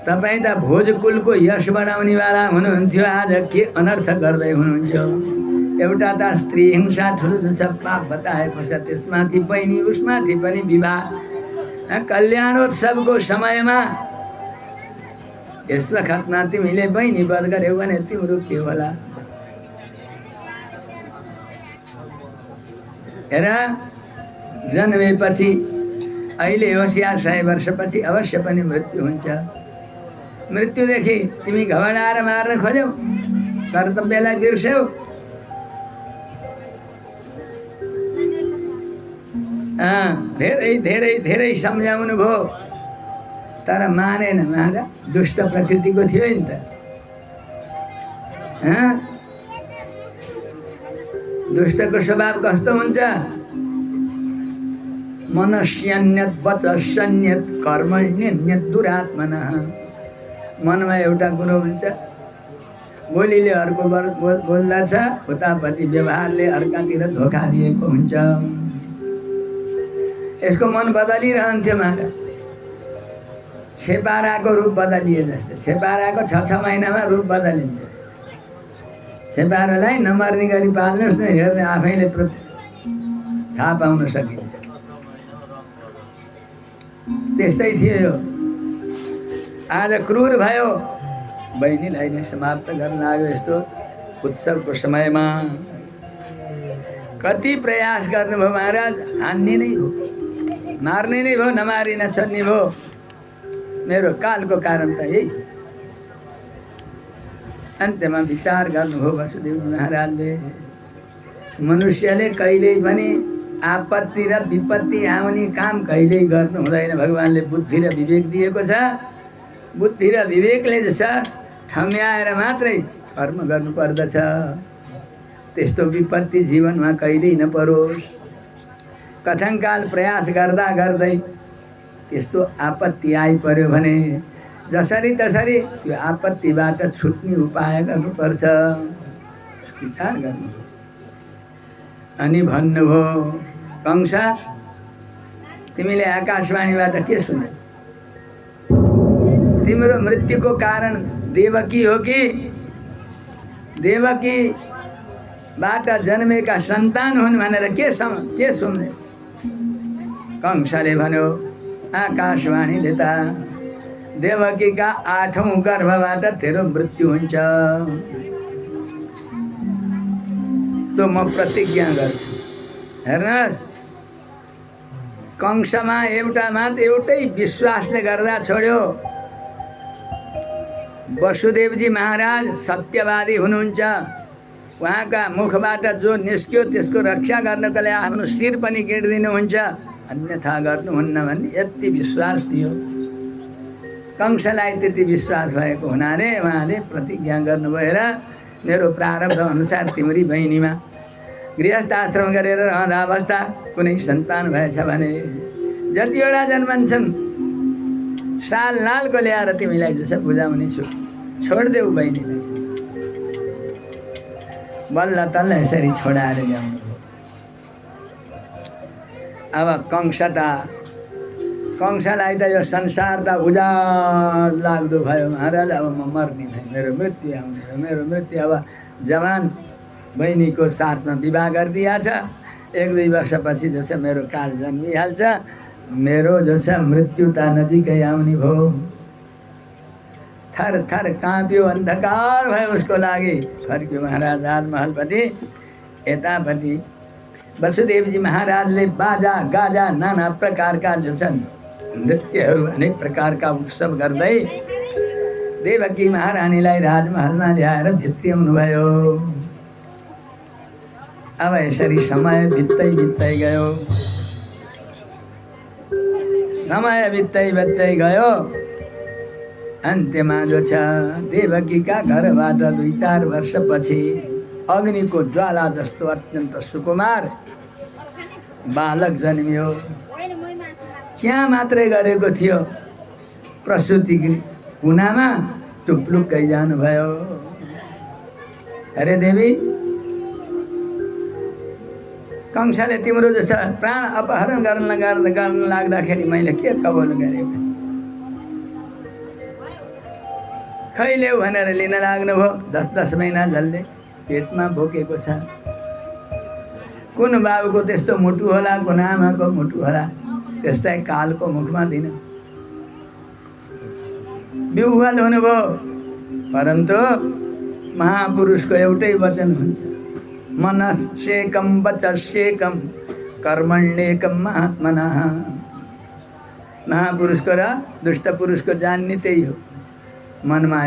Speaker 2: तपाईँ त भोजकुलको यश बढाउनेवाला हुनुहुन्थ्यो, आज के अनर्थ गर्दै हुनुहुन्छ? एउटा त स्त्री हिंसा ठुलो जो छ पाप बताएको छ, त्यसमाथि बहिनी, उसमाथि पनि विवाह। कल्याणोत्सवको समयमा यस वखतमा तिमीले बहिनी वध गर्यौ भने तिम्रो के होला? हेर, जन्मेपछि अहिले होस् या 100 वर्षपछि अवश्य पनि मृत्यु हुन्छ। मृत्युदेखि तिमी घबडाएर मार्न खोज्यौ, कर्तव्यलाई बिर्स्यौ। धेरै धेरै धेरै सम्झाउनु भयो, तर मानेन महाराज। दुष्ट प्रकृतिको थियो नि त। दुष्टको स्वभाव कस्तो हुन्छ? मनस्यन्यत वचस्यन्यत कर्मण्यन्यत दुरात्मनः। मनमा एउटा कुरो हुन्छ, बोलीले अर्को बोल्दछ, उतापट्टि व्यवहारले अर्कातिर धोका दिएको हुन्छ। यसको मन बदलिरहन्थ्यो महाराज। छेपाराको रूप बदलिए जस्तै। छेपाराको 6 महिनामा रूप बदलिन्छ। छेपारालाई नमर्ने गरी पाल्नुहोस् न, हेर्ने आफैले थाहा पाउन सकिन्छ। त्यस्तै थियो यो। आज क्रूर भयो, बहिनीलाई नै समाप्त गर्न लाग्यो। यस्तो उत्सवको समयमा कति प्रयास गर्नुभयो महाराज, हान्ने नै हो, मार्ने नै भयो, नमारी नछोड्ने भयो। मेरो कालको कारण त यही। अन्त्यमा विचार गर्नुभयो वसुदेव महाराजले, मनुष्यले कहिल्यै पनि आपत्ति र विपत्ति आउने काम कहिल्यै गर्नु हुँदैन। भगवानले बुद्धि र विवेक दिएको छ। बुद्धि र विवेकले जसा ठम्याएर मात्रै कर्म गर्नुपर्दछ। त्यस्तो विपत्ति जीवनमा कहिल्यै नपरोस्। कथङ्काल प्रयास गर्दा गर्दै त्यस्तो आपत्ति आइपर्यो भने जसरी तसरी त्यो आपत्तिबाट छुट्ने उपाय गर्नुपर्छ। विचार गर्नु। अनि भन्नुभयो, कंस तिमीले आकाशवाणीबाट के सुने? तिम्रो मृत्युको कारण देवकी हो कि देवकीबाट जन्मेका सन्तान हुन् भनेर के सुन्ने? कंसले भन्यो आकाशवाणीले त देवकीका 8औं गर्भबाट तेरो मृत्यु हुन्छ। तो म प्रतिज्ञा गर्छु। हेर्नुहोस्, कंसमा एउटै विश्वासले गर्दा छोड्यो। वसुदेवजी महाराज सत्यवादी हुनुहुन्छ। उहाँका मुखबाट जो निस्क्यो त्यसको रक्षा गर्नको लागि आफ्नो शिर पनि गिर्दिनुहुन्छ, अन्यथा गर्नुहुन्न भन्ने यति विश्वास थियो। कंसलाई त्यति विश्वास भएको हुनाले उहाँले प्रतिज्ञा गर्नुभयो र मेरो प्रारब्ध अनुसार तिम्री बहिनीमा गृहस्थ आश्रम गरेर रहँदा अवस्था कुनै सन्तान भएछ भने जतिवटा जन्मन्छन् साल नालको ल्याएर तिमीलाई जसो बुझाउने छु, छोडिदेऊ बहिनीलाई। बल्ल तल्ल यसरी छोडाएर ल्याउनु। अब कंसलाई त यो संसार त उजाड लाग्दो भयो। महाराज अब म मर्ने भएँ, मेरो मृत्यु आउने भयो, मेरो मृत्यु। अब जवान बहिनीको साथमा विवाह गरिदिएछ। 1-2 वर्षपछि जसो मेरो काल जन्मिहाल्छ। मेरो जसो मृत्यु त नजिकै आउने भयो। थर थर काँप्यो, अन्धकार भयो उसको लागि। फर्क्यो महाराज राजमहलपट्टि। यतापट्टि वसुदेवजी महाराजले बाजा गाजा नाना प्रकारका जो छन् नृत्यहरू, अनेक प्रकारका उत्सव गर्दै देवकी महारानीलाई राजमहलमा ल्याएर भित्र्याउनु भयो। अब यसरी समय बित्दै गयो। समय बित्दै गयो। अन्त्यमा जो छ देवकीका घरबाट 2-4 वर्षपछि अग्निको ज्वाला जस्तो अत्यन्त सुकुमार बालक जन्मियो। च्या मात्रै गरेको थियो, प्रसुति कुनामा टुप्लुक्कै जानुभयो। अरे देवी, कंसले तिम्रो जसो प्राण अपहरण गर्न लाग्दाखेरि मैले के कबुल गरेको? खैलेऊ भनेर लिन लाग्नुभयो। 10-10 महिना झल्ले पेटमा बोकेको छ। कुन बाबुको त्यस्तो मुटु होला, कुन आमाको मुटु होला, त्यस्तै कालको मुखमा दिन विह्वल हुनुभयो। परन्तु महापुरुषको एउटै वचन हुन्छ, मनस्येकं वचस्येकं कर्मण्येकं महात्मनः। महापुरुषको र दुष्ट पुरुषको जान्ने त्यही हो। मनमा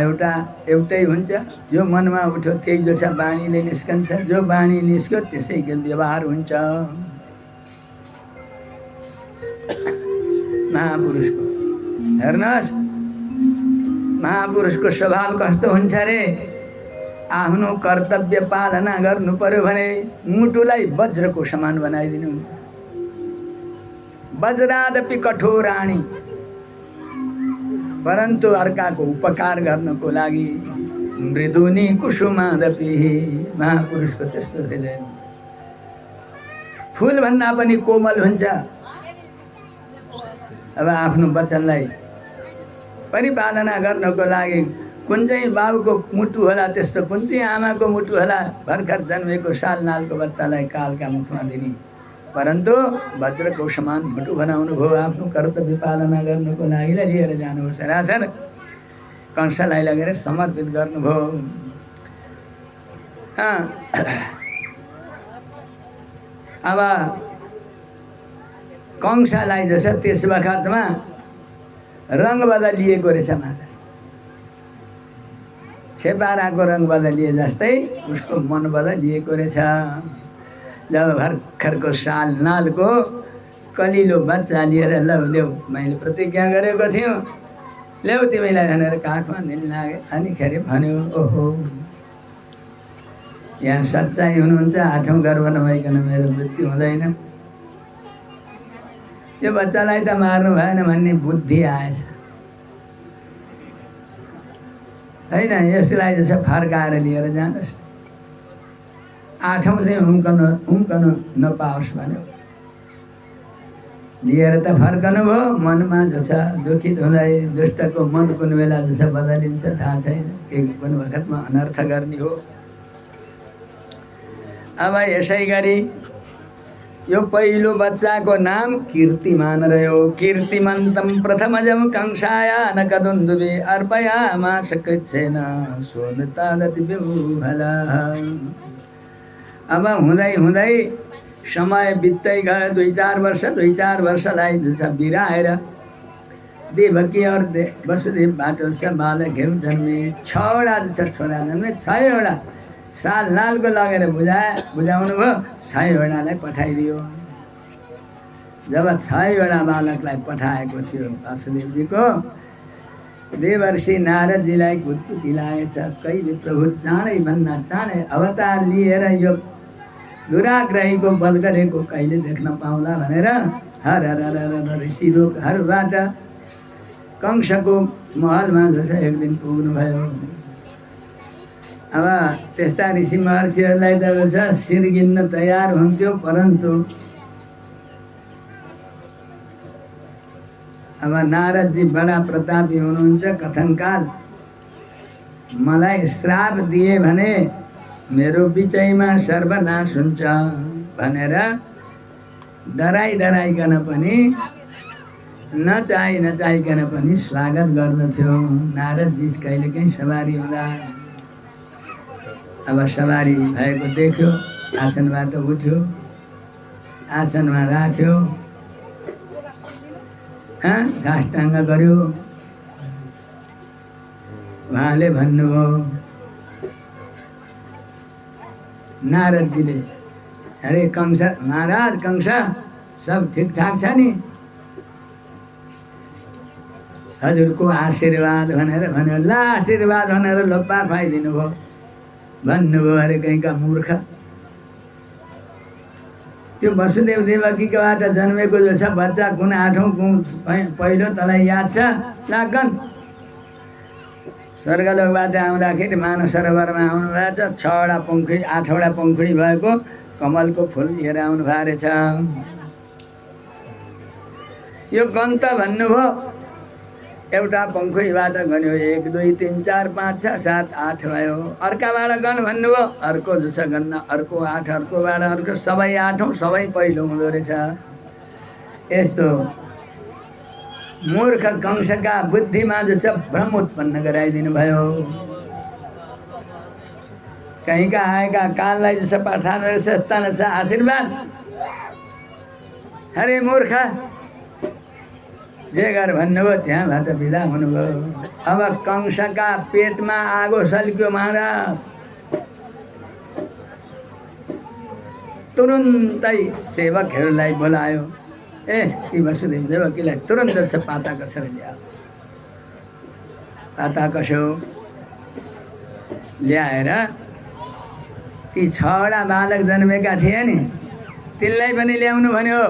Speaker 2: एउटै हुन्छ। जो मनमा उठ्यो त्यही जसा बाणीले निस्कन्छ। जो बाणी निस्क्यो त्यसैको व्यवहार हुन्छ। महापुरुषको हेर्नुहोस्, महापुरुषको स्वभाव कस्तो हुन्छ रे? आफ्नो कर्तव्य पालना गर्नु पर्यो भने मुटुलाई वज्रको समान बनाइदिनुहुन्छ। वज्रादपि कठोराणी, परन्तु अर्काको उपकार गर्नको लागि मृदुनी कुसुमादपि। महापुरुषको त्यस्तो हृदय हुन्छ। फुलभन्दा पनि कोमल हुन्छ। अब आफ्नो वचनलाई परिपालना गर्नको लागि कुन चाहिँ बाबुको मुटु होला, त्यस्तो कुन चाहिँ आमाको मुटु होला, भर्खर जन्मेको साल नालको बच्चालाई कालका मुखमा दिने। परन्तु वज्रको समान मुटु बनाउनु भयो। आफ्नो कर्तव्य पालना गर्नको लागि लिएर जानुभयो। सरासर कंसलाई लगेर समर्पित गर्नुभयो। अब कंसलाई जसो त्यस बखतमा रङ बदलिएको रहेछ। माता छेपाराको रङ बदलिए जस्तै उसको मन बदलिएको रहेछ। जब भर्खरको साल नालको कलिलो बच्चा लिएर ल्याउ, मैले प्रतिज्ञा गरेको थिएँ, ल्याउ तिमीलाई भनेर काखमा दिन लागे। अनिखेरि भन्यो, ओहो, यहाँ सच्चाइ हुनुहुन्छ। 8औं गर्भ नभइकन मेरो मृत्यु हुँदैन। यो बच्चालाई त मार्नु भएन भन्ने बुद्धि आएछ होइन। यसलाई जसो फर्काएर लिएर जानुहोस्। 8औं चाहिँ उम्कन नपाओस् भन्यो। लिएर त फर्कनु भयो, मनमा जस दुखित हुँदै दुष्टको मन कुन बेला जस बदलिन्छ थाहा छैन, एक कुन वखतमा अनर्थ गर्ने हो। अब यसै गरी यो पहिलो बच्चाको नाम कीर्तिमान रह्यो। कीर्तिमन्तं प्रथमजं कंसाय नकदुन्दुभि अर्पयामास कृच्छ्रेण सोदतादति विभुहलः। अब हुँदै हुँदै समय बित्दै गयो, 2-4 वर्ष, 2-4 वर्षलाई जस बिराएर देवकी और वसुदेवबाट बालकहरू जन्मे। 6वटा जस्ता छोरा जन्मे, 6वटा साल लालको लगेर बुझाउनु भयो, 6वटालाई पठाइदियो। जब 6वटा बालकलाई पठाएको थियो वासुदेवजीको, देवर्षि नारदजीलाई गुदगुदी लागेछ, कहिले प्रभु चाँडै भन्दा चाँडै अवतार लिएर यो दुराग्रहीको वध गरेको कहिले देख्न पाउँला भनेर हर हर हर हर ऋषिलोकहरूबाट कंसको महलमा जस एक दिन पुग्नुभयो। अब त्यस्ता ऋषि महर्षिहरूलाई त जस शिर गिन्न तयार हुन्थ्यो, परन्तु अब नारदजी बडा प्रतापी हुनुहुन्छ। कथनकाल मलाई श्राप दिए भने मेरो विजयमा सर्वनाश हुन्छ भनेर डराइकन पनि नचाहिकन पनि स्वागत गर्दथ्यो। नारदजी कहिलेकाहीँ सवारी हुँदा अब सवारी भएको देख्यो, आसनबाट उठ्यो, आसनमा राख्यो, साष्टाङ्ग गर्यो। उहाँले भन्नुभयो, नारदजीले, अरे कंस महाराज, कंस सब ठिकठाक छ नि? हजुरको आशीर्वाद भनेर भन्यो। ल आशीर्वाद भनेर लोप्पा खुवाइदिनु भयो भन्नुभयो। अरे कहीँका मूर्ख। त्यो वसुदेव देवकीबाट जन्मेको जो छ बच्चा कुन 8औं कुन पहिलो तँलाई याद छ? लागन स्वर्गलोकबाट आउँदाखेरि मानस सरोवरमा आउनुभएको छ। 6वटा पङ्खुडी 8वटा पङ्खुडी भएको कमलको फुल लिएर आउनुभएको रहेछ। यो गन्त भन्नुभयो, एउटा पङ्खुडीबाट गन्यो 1 2 3 4 5 6 7 8 भयो। अर्काबाट गन भन्नुभयो, अर्को जो छ गन्न, अर्को 8, अर्कोबाट अर्को, सबै 8औं, सबै पहिलो हुँदो रहेछ। यस्तो मूर्ख कंसका बुद्धिमा जो छ भ्रम उत्पन्न गराइदिनु भयो। कहीँका आएका काललाई जो छ पठाएर रहेछ, तँलाई छ आशीर्वाद। अरे मूर्ख, जे गर भन्नुभयो त्यहाँबाट बिदा हुनुभयो। अब कंसका पेटमा आगो सल्क्यो महाराज। तुरुन्तै सेवकहरूलाई बोलायो, ती वसुदेव देवकीलाई तुरन्त छ पाता कसेर ल्यायो। पाता कसो ल्याएर ती 6वटा बालक जन्मेका थिए नि, तिनलाई पनि ल्याउनु भन्यो।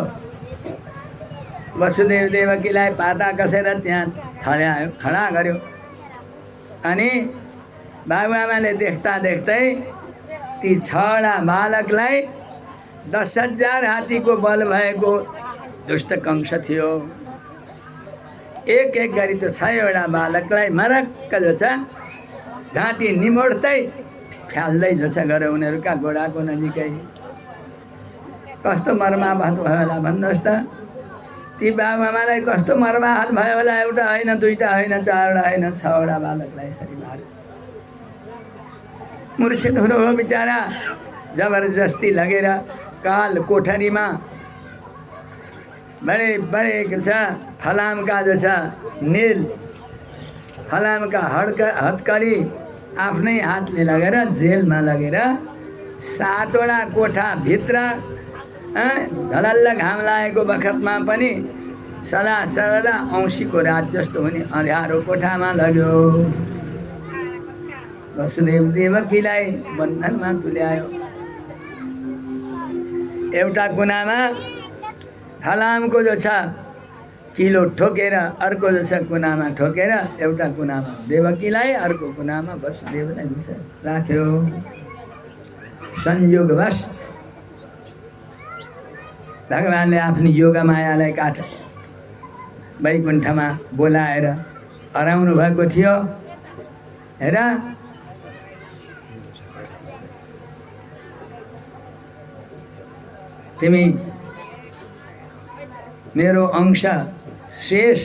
Speaker 2: वसुदेव देवकीलाई पाता कसेर त्यहाँ खडा गर्यो। अनि बाबुआमाले देख्दा देख्दै ती 6वटा बालकलाई 10,000 हात्तीको बल भएको दुष्ट कंस थियो। एक गरी त्यो 6वटा बालकलाई मरक्क जो छ घाँटी निमोड्दै फ्याल्दै जो छ गरे उनीहरूका घोडाको नजिकै। कस्तो मर्माहत भयो होला भन्नुहोस् त? ती बाबुआमालाई कस्तो मर्माहत भयो होला? एउटा होइन, 2टा होइन, 4वटा होइन, 6वटा बालकलाई यसरी मार्यो। मूर्छित हुनुभयो बिचरा। जबरजस्ती लगेर काल कोठरीमा बडे के छ फलामका जो छ नील फलामका हत्कडी आफ्नै हातले लगेर जेलमा लगेर 7वटा कोठा भित्र झलल्ल घाम लागेको बखतमा पनि सदा औँसीको रात जस्तो हुने अँध्यारो कोठामा लग्यो। वसुदेव देवकीलाई बन्धनमा तुल्यायो। एउटा कुनामा फलामको जो छ किलो ठोकेर, अर्को जो छ कुनामा ठोकेर, एउटा कुनामा देवकीलाई, अर्को कुनामा वसुदेवलाई राख्यो। संयोगवश भगवानले आफ्नो योगा मायालाई काठ वैकुण्ठमा बोलाएर हराउनु भएको थियो। हेर तिमी मेरो अंश शेष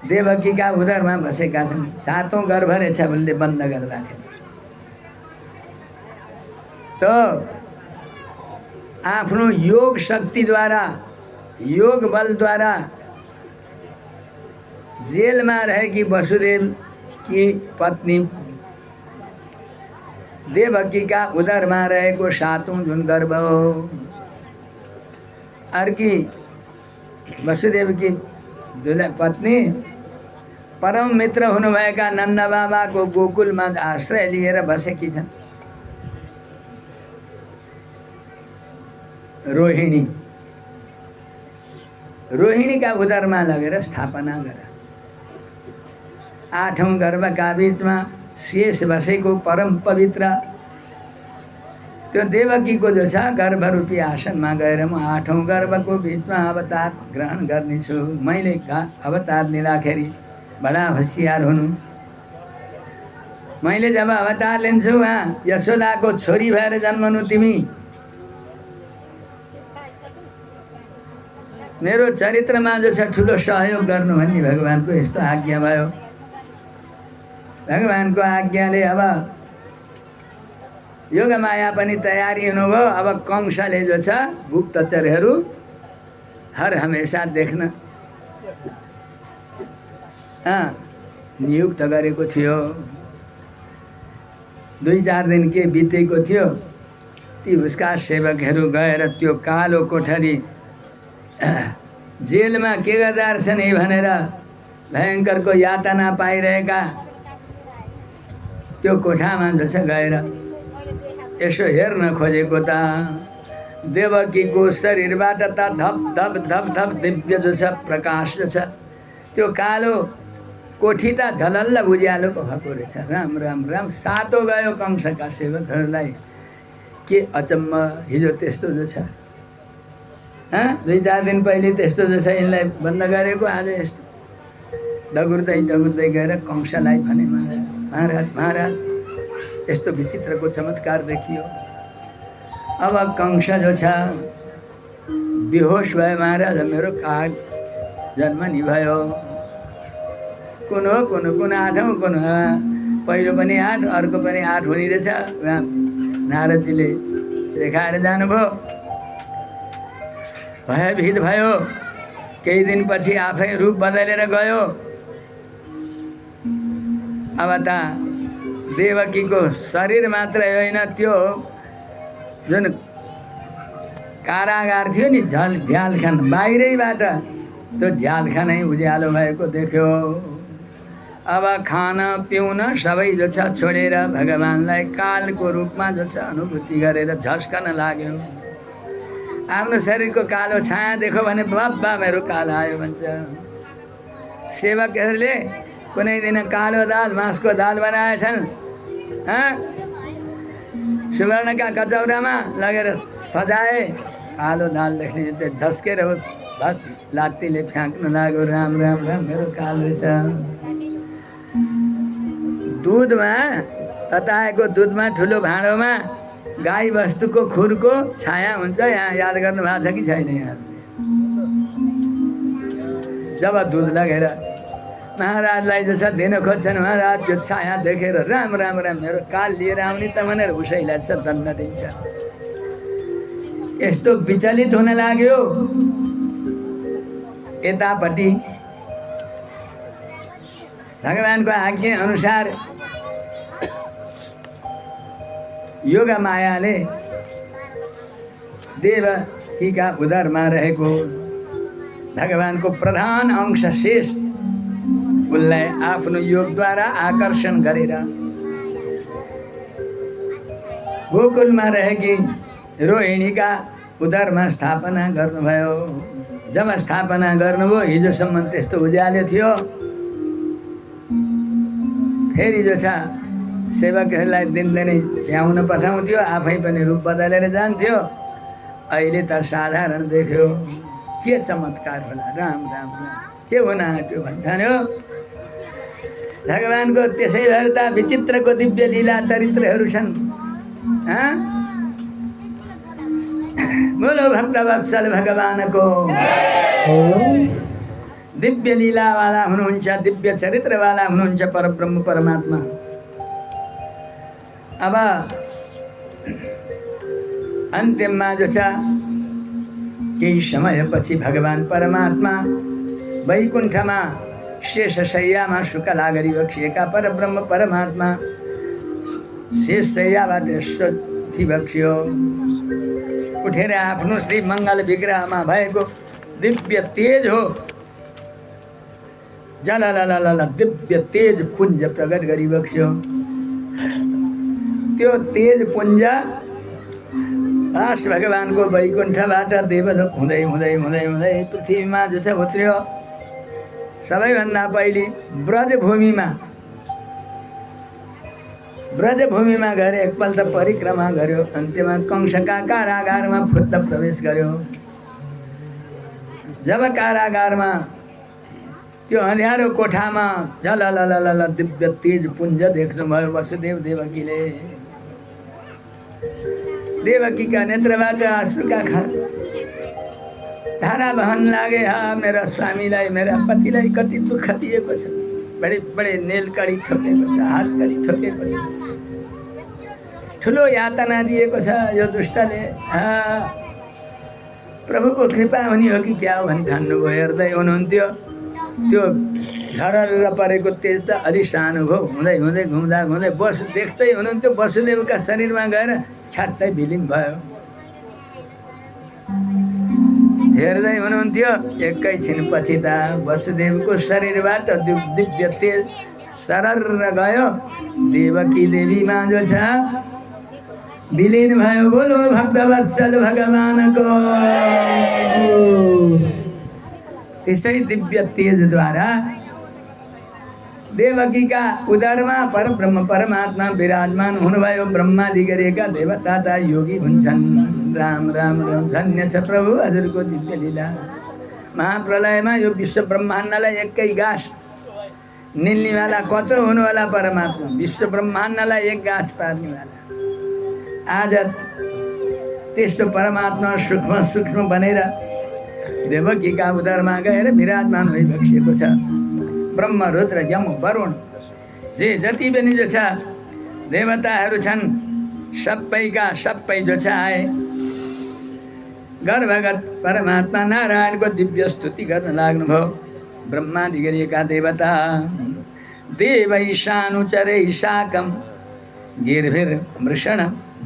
Speaker 2: देवकीका उदरमा बसेका छन्। 7औं गर्भ रहेछ उसले बन्द गरेर राखे। तो आफ्नो योग शक्तिद्वारा योग बलद्वारा जेलमा रहेकी वसुदेव की पत्नी देवकीका उदरमा रहेको 7औं जुन गर्भ हो, अर्की वसुदेव की पत्नी परम मित्र हुनुभएका नन्द बाबाको गोकुलमा आश्रय लिएर बसेकी छन्। रोहिणीका उदरमा लगेर स्थापना गर। 8औं गर्भका बीचमा शेष बसेको परम पवित्र त्यो देवकीको जो छ गर्भरूपी आसनमा गएर म 8औं गर्भको बीचमा अवतार ग्रहण गर्नेछु। मैले अवतार लिँदाखेरि बडा होसियार हुनु। मैले जब अवतार लिन्छु वहाँ यशोदाको छोरी भएर जन्मनु तिमी। मेरो चरित्रमा जो छ ठुलो सहयोग गर्नु भन्ने भगवानको यस्तो आज्ञा भयो। भगवानको आज्ञाले अब योग माया पनि तयारी हुनुभयो। अब कंसले जो छ गुप्तचरहरू हर हमेशा देख्न नियुक्त गरेको थियो। 2-4 दिन के बितेको थियो, ती उसका सेवकहरू गएर त्यो कालो कोठरी जेलमा के गर्दा रहेछन् भनेर भयङ्करको यातना पाइरहेका त्यो कोठामा जो छ गएर यसो हेर्न खोजेको त देवकीको शरीरबाट त धप धप धप धप दिव्य जो छ प्रकाश जो छ त्यो कालो कोठी त झलल्ल उज्यालो भएको रहेछ। राम राम राम सातो गयो कंसका सेवकहरूलाई। के अचम्म, हिजो त्यस्तो जो छ 2-4 दिन पहिले त्यस्तो जो छ यिनलाई बन्द गरेको, आज यस्तो दगुर्दै दगुर्दै गएर कंसलाई भने महाराज महाराज यस्तो विचित्रको चमत्कार देखियो। अब कंस जो छ बेहोस भयो। महाराज मेरो काग जन्म नि भयो। कुन हो कुन 8औं कुन पहिलो पनि 8 अर्को पनि 8 हुने रहेछ। नारदजीले देखाएर जानुभयो। भयभीत भयो। केही दिनपछि आफै रूप बदलेर गयो। अब त देवकीको शरीर मात्रै होइन, त्यो जुन कारागार थियो नि झ्यालखाना, बाहिरैबाट त्यो झ्यालखानै उज्यालो भएको देख्यो। अब खान पिउन सबै जो छ छोडेर भगवानलाई कालको रूपमा जो छ अनुभूति गरेर झस्कन लाग्यो। आफ्नो शरीरको कालो छाया देखो भने बाबा मेरो काल आयो भन्छ। सेवकहरूले कुनै दिन कालो दाल मासको दाल बनाएछन्, सुवर्णका कचौरामा लगेर सजाए। कालो दाल देख्ने त्यो झस्केर बस लात्तीले फ्याँक्न लाग्यो। राम राम राम मेरो काल रहेछ। दुधमा तताएको दुधमा ठुलो भाँडोमा गाई वस्तुको खुरको छाया हुन्छ। यहाँ याद गर्नु भएको छ कि छैन? यहाँ जब दुध लगेर महाराजलाई जो छ दिन खोज्छन्, महाराज त्यो छाया देखेर राम राम राम मेरो काल लिएर आउने त भनेर उसैलाई चाहिँ दण्ड दिन्छ। यस्तो विचलित हुन लाग्यो। यतापट्टि भगवानको आज्ञा अनुसार योग मायाले देवकीका उदरमा रहेको भगवानको प्रधान अंश शेष उसलाई आफ्नो योगद्वारा आकर्षण गरेर गोकुलमा रहेकी रोहिणीका उदरमा स्थापना गर्नुभयो। जब स्थापना गर्नुभयो, हिजोसम्म त्यस्तो उज्यालो थियो। फेरि जो छ सेवकहरूलाई दिनदिनै च्याउन पठाउँथ्यो, आफै पनि रूप बदलेर जान्थ्यो। अहिले त साधारण देख्यो, के चमत्कार होला, राम राम राम के हुन आँट्यो भन्ठान्यो। भगवानको त्यसै भएर त विचित्रको दिव्य लीला चरित्रहरू छन्। बोलो भक्तवत्सल भगवानको। दिव्य लीलावाला हुनुहुन्छ, दिव्य चरित्रवाला हुनुहुन्छ परब्रह्म परमात्मा। अब अन्त्यमा जो छ केही समयपछि भगवान परमात्मा वैकुण्ठमा शेषशय्यामा शुकलागरी बक्सिएका परब्रह्म परमात्मा शेषशय्याबाट सोठी बक्सियो, उठेर आफ्नो श्री मङ्गल विग्रहमा भएको दिव्य तेज हो जलललल दिव्य तेज पुञ्ज प्रकट गरी बक्स्यो। त्यो तेज पुञ्ज आस भगवानको वैकुण्ठबाट देवलोक हुँदै हुँदै हुँदै हुँदै पृथ्वीमा जो छ उत्रियो। सबैभन्दा पहिले ब्रजभूमिमा गएर एकपल्ट परिक्रमा गर्यो, अन्त्यमा कंसका कारागारमा फुत्त प्रवेश गर्यो। जब कारागारमा त्यो अँध्यारो कोठामा झलललल दिव्य तेज पुञ्ज देख्नुभयो वसुदेव देवकीले। देवकीका नेत्रबाट आँसुका धारा बहन लागे। मेरा स्वामीलाई, मेरा पतिलाई कति दुःख दिएको छ, बडे बडे नेलकडी ठोकेको छ, हातकडी ठोकेको छ, ठुलो यातना दिएको छ यो दुष्टले। प्रभुको कृपा हुने हो कि क्या हो भनी ठान्नुभयो। हेर्दै हुनुहुन्थ्यो त्यो झरर परेको तेज त अलि सानो भयो। हुँदै हुँदै घुम्दा घुम्दै देख्दै हुनुहुन्थ्यो वसुदेवका शरीरमा गएर छाट्टै विलीन भयो। हेर्दै हुनुहुन्थ्यो एकैछिनपछि त वसुदेवको शरीरबाट दिव्य तेज सरर गयो, देवकी देवीमा जो छ विलीन भयो। बोलो भक्तवत्सल भगवानको। त्यसै दिव्य तेजद्वारा देवकीका उदरमा परब्रह्म परमात्मा विराजमान हुनुभयो। ब्रह्मादि गरेका देवता त योगी हुन्छन्। राम राम राम, धन्य छ प्रभु हजुरको दिव्य लीला। महाप्रलयमा यो विश्व ब्रह्माण्डलाई एकै गाँस निल्नेवाला कत्रो हुनुहोला परमात्मा, विश्व ब्रह्माण्डलाई एक गाँस पार्नेवाला। आज त्यस्तो परमात्मा सूक्ष्म सूक्ष्म बनेर देवकीका उदरमा गएर विराजमान भइबक्सिएको छ। ब्रह्म रुद्र यम वरुण जे जति पनि जो छ देवताहरू छन् सबैका सबै जो छ आए गर्भगत परमात्मा नारायणको दिव्य स्तुति गर्न लाग्नुभयो। ब्रह्मादि गरिएका देवता देवै सानुचरै साकं गिर्भिर्मृषण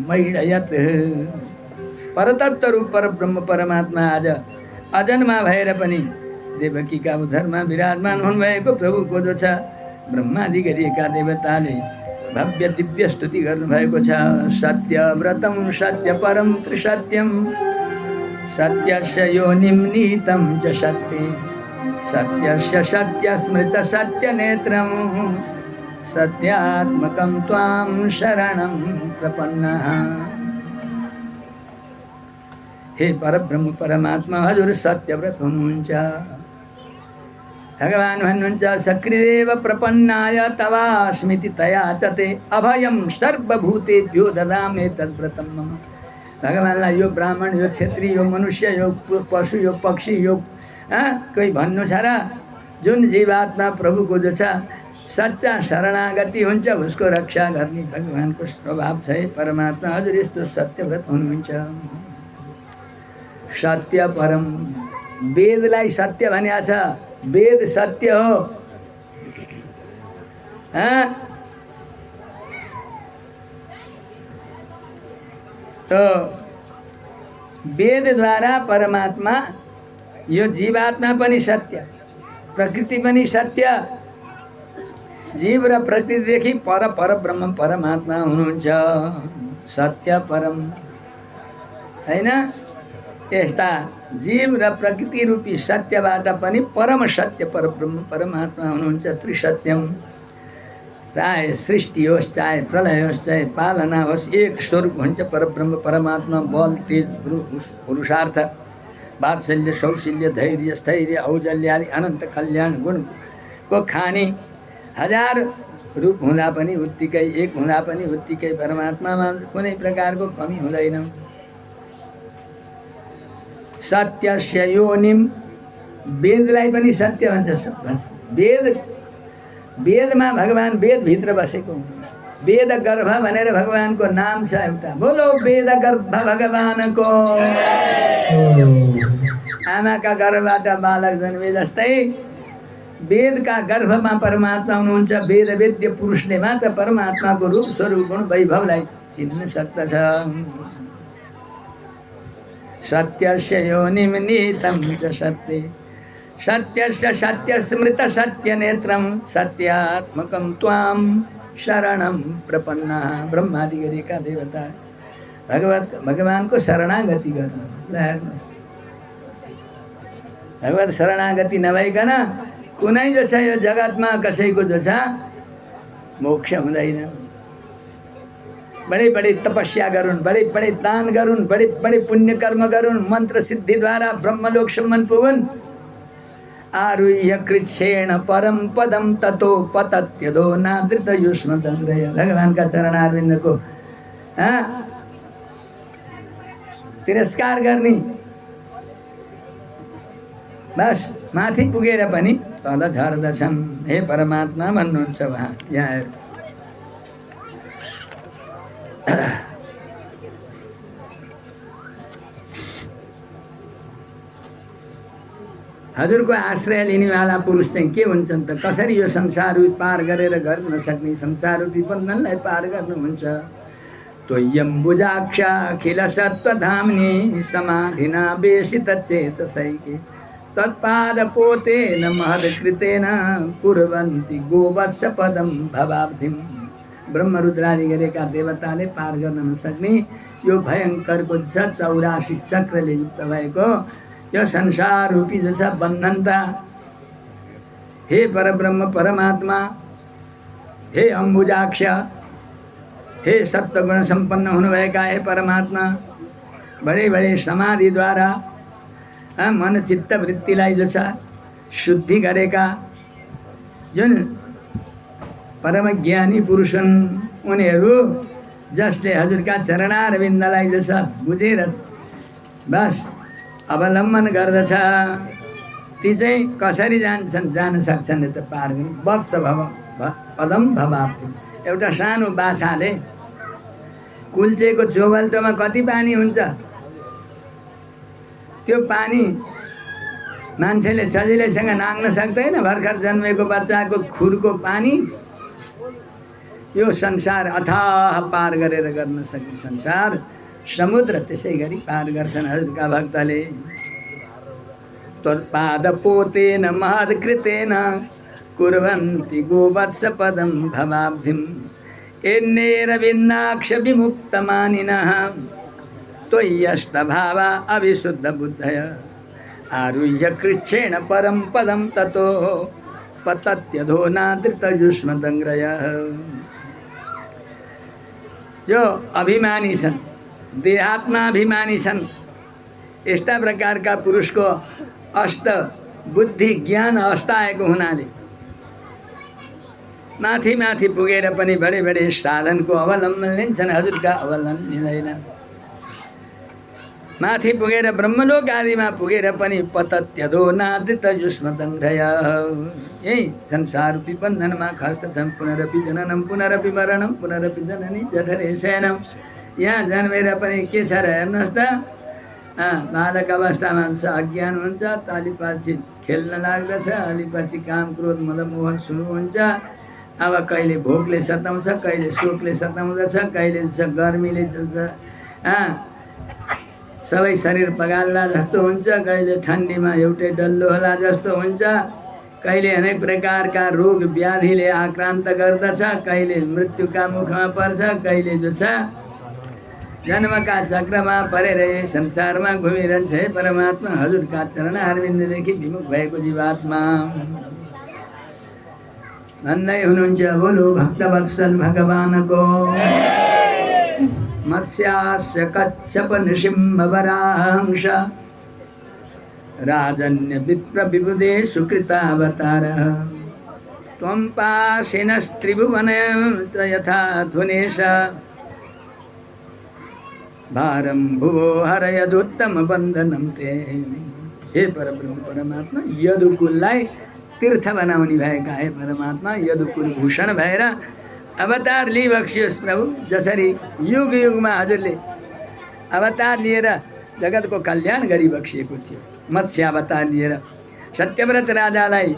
Speaker 2: मैडयत्। परतत्व रूप परब्रह्म परमात्मा आज अजन्मा भएर पनि देवकीका उदरमा विराजमान हुनुभएको प्रभुको जो छ ब्रह्मादि गरिएका देवताले भव्य दिव्य स्तुति गर्नुभएको छ। सत्यव्रतं सत्यपरं त्रिसत्यं सत्यस्य योनिं नीतं च सत्ये सत्यस्य सत्यस्मृत सत्यनेत्रं सत्यात्मकं त्वां शरणं प्रपन्नः। हे परब्रह्म परमात्मा हजुर सत्यव्रत हुनुहुन्छ। भगवान भन्नुहुन्छ सकृदेव प्रपन्नाय तवास्मिति तया च ते अभयं सर्वभूतेभ्यो ददामि तद्व्रतं मम। भगवानलाई यो ब्राह्मण, यो क्षेत्री, यो मनुष्य, यो पशु, यो पक्षी, यो कोही भन्नु छ र? जुन जीवात्मा प्रभुको जो छ सच्चा शरणागति हुन्छ उसको रक्षा गर्ने भगवानको स्वभाव छ। परमात्मा हजुर यस्तो सत्यव्रत हुनुहुन्छ। सत्य परम, वेदलाई सत्य भनिएको छ। वेद सत्य हो। तो वेदद्वारा परमात्मा, यो जीवात्मा पनि सत्य, प्रकृति पनि सत्य। जीव र प्रकृतिदेखि पर परब्रह्म परमात्मा हुनुहुन्छ। सत्य परम हैन, यस्ता जीव र प्रकृति रूपी सत्यबाट पनि परम सत्य परब्रह्म परमात्मा हुनुहुन्छ। त्रिसत्यम चाहे सृष्टि होस्, चाहे प्रलय होस्, चाहे पालना होस्, एक स्वरूप हुन्छ परब्रह्म परमात्मा। बल, तेज, पुरुषार्थ, वात्सल्य, सौशील्य, धैर्य, स्थैर्य, औजल्य आदि अनन्त कल्याण गुणको खानी। हजार रूप हुँदा पनि उत्तिकै, एक हुँदा पनि उत्तिकै परमात्मामा कुनै प्रकारको कमी हुँदैन। सत्यस्य योनिम, वेदलाई पनि सत्य भन्छ। वेदमा भगवान वेदभित्र बसेको, वेद गर्भ भनेर भगवानको नाम छ एउटा। बोलो वेद गर्भ भगवानको। आमाका गर्भबाट बालक जन्मे जस्तै वेदका गर्भमा परमात्मा हुनुहुन्छ। वेद वेद्य पुरुषले मात्र परमात्माको रूप स्वरूप गुण वैभवलाई चिन्न सक्दछ। सत्यस्य योनिम निहितं च सत्ये, सत्यस्य सत्यस्मृत सत्यनेत्रं सत्यात्मकं त्वां शरणं प्रपन्नः। ब्रह्मादि गरेका देवता भगवानको शरणागति गर्नु। ल हेर्नुहोस्, भगवत शरणागति नभइकन कुनै जो छ यो जगतमा कसैको जो छ मोक्ष हुँदैन। बडे बडे तपस्या गरून्, बडे बडे दान गरून्, बडे बडे पुण्य कर्म गरून्, मन्त्र सिद्धिद्वारा ब्रह्मलोकसम्म पुगुन्। आरुह्य कृच्छेण परम पदम ततो पतत्यदो नादृत युष्मदग्रय। भगवानका चरणारविन्दको तिरस्कार गर्ने, बस माथि पुगेर पनि तल झर्दछन्। हे परमात्मा भन्नुहुन्छ उहाँ। यहाँ हजुरको आश्रय लिनेवाला पुरुष चाहिँ के हुन्छन् त? कसरी यो संसार पार गरेर घर नसक्ने संसार बन्धनलाई पार गर्नुहुन्छ? त्वय्यम्बुजाक्ष अखिल सत्त्वधाम्नि समाधिना वेशित चेतसैके तत्पादपोतेन महत्कृतेन कुर्वन्ति गोवत्स पदम भवाब्धिम। ब्रह्मरुद्रादि गरेका देवताले पार गर्न नसक्ने यो भयङ्करको 84 चक्रले युक्त भएको यो संसार रूपी जो छ बन्धनता। हे परब्रह्म परमात्मा, हे अम्बुजाक्ष, हे सत्वगुण सम्पन्न हुनुभएका हे परमात्मा, बडे बडे समाधिद्वारा मन चित्त वृत्तिलाई जो छ शुद्धि गरेका जुन परम ज्ञानी पुरुष हुन्, उनीहरू जसले हजुरका चरणारविन्दलाई जो छ बुझेर बस अवलम्बन गर्दछ, ती चाहिँ कसरी जान सक्छन् त पार गर्नु? वत्स भव पदम भवाप्ति। एउटा सानो बाछाले कुल्चेको चौबल्टोमा कति पानी हुन्छ? त्यो पानी मान्छेले सजिलैसँग नाग्न सक्दैन। भर्खर जन्मेको बच्चाको खुरको पानी यो संसार अथाह पार गरेर गर्न सक्ने संसार समुद्र त्यसै गरी पार गर्छन् हजुरका भक्तले। त्वत्पादपोतेन महत्कृतेन कुर्वन्ति गोवत्स पदम भवाब्धिम। एन्नेरविन्दाक्ष विमुक्तमानिनः त्वय्यस्तभावा अविशुद्ध बुद्धय आरुह्य कृच्छेण परम पदम ततो पतत्यधो नादृत युष्मदग्रय। जो अभिमानी छन्, देहात्मा अभिमानी छन्, यस्ता प्रकारका पुरुषको अष्ट बुद्धि ज्ञान अस्ताएको हुनाले माथि माथि पुगेर पनि बडे बडे साधनको अवलम्बन लिन्छन्, हजुरका अवलम्बन लिँदैनन्। माथि पुगेर ब्रह्मलोक आदिमा पुगेर पनि पतत्यधो नादृत युष्मदग्रय। यही संसार रूपी बन्धनमा खस्छन्। पुनरपि जननम पुनरपि मरणम पुनरपि जननी जठरे शयनम। यहाँ जन्मेर पनि के छ र हेर्नुहोस् त, बालक अवस्थामा अज्ञान हुन्छ, अलिपछि खेल्न लाग्दछ, अलिपछि काम क्रोध मद मोह सुरु हुन्छ। अब कहिले भोकले सताउँछ, कहिले शोकले सताउँदछ, कहिले गर्मीले सबै शरीर पगाल्ला जस्तो हुन्छ, कहिले ठन्डीमा एउटै डल्लो होला जस्तो हुन्छ, कहिले अनेक प्रकारका रोग व्याधिले आक्रान्त गर्दछ, कहिले मृत्युका मुखमा पर्छ, कहिले जो छ जन्मका चक्रमा परेर संसारमा घुमिरहन्छ। हे परमात्मा, हजुरका चरण अरविन्ददेखि विमुख भएको जीवात्मा भन्दै हुनुहुन्छ बोलो भक्तवत्सल भगवानको। मत्स्यास्य कच्छप नृसिंह वरांश राजन्य विप्र विबुधे सुकृतावतारः त्वं पाशिनस्त्रिभुवनं च यथा धुनेश भारं भुवो हरयदुत्तम बन्धनं ते। हे परब्रह्म परमात्मा, यदुकुललाई तीर्थ बनाउने भएका हे परमात्मा, यदुकुल भूषण भएर अवतार लिइबक्सियोस् प्रभु। जसरी युग युगमा हजुरले अवतार लिएर जगतको कल्याण गरिबक्सिएको थियो। मत्स्य अवतार लिएर सत्यव्रत राजालाई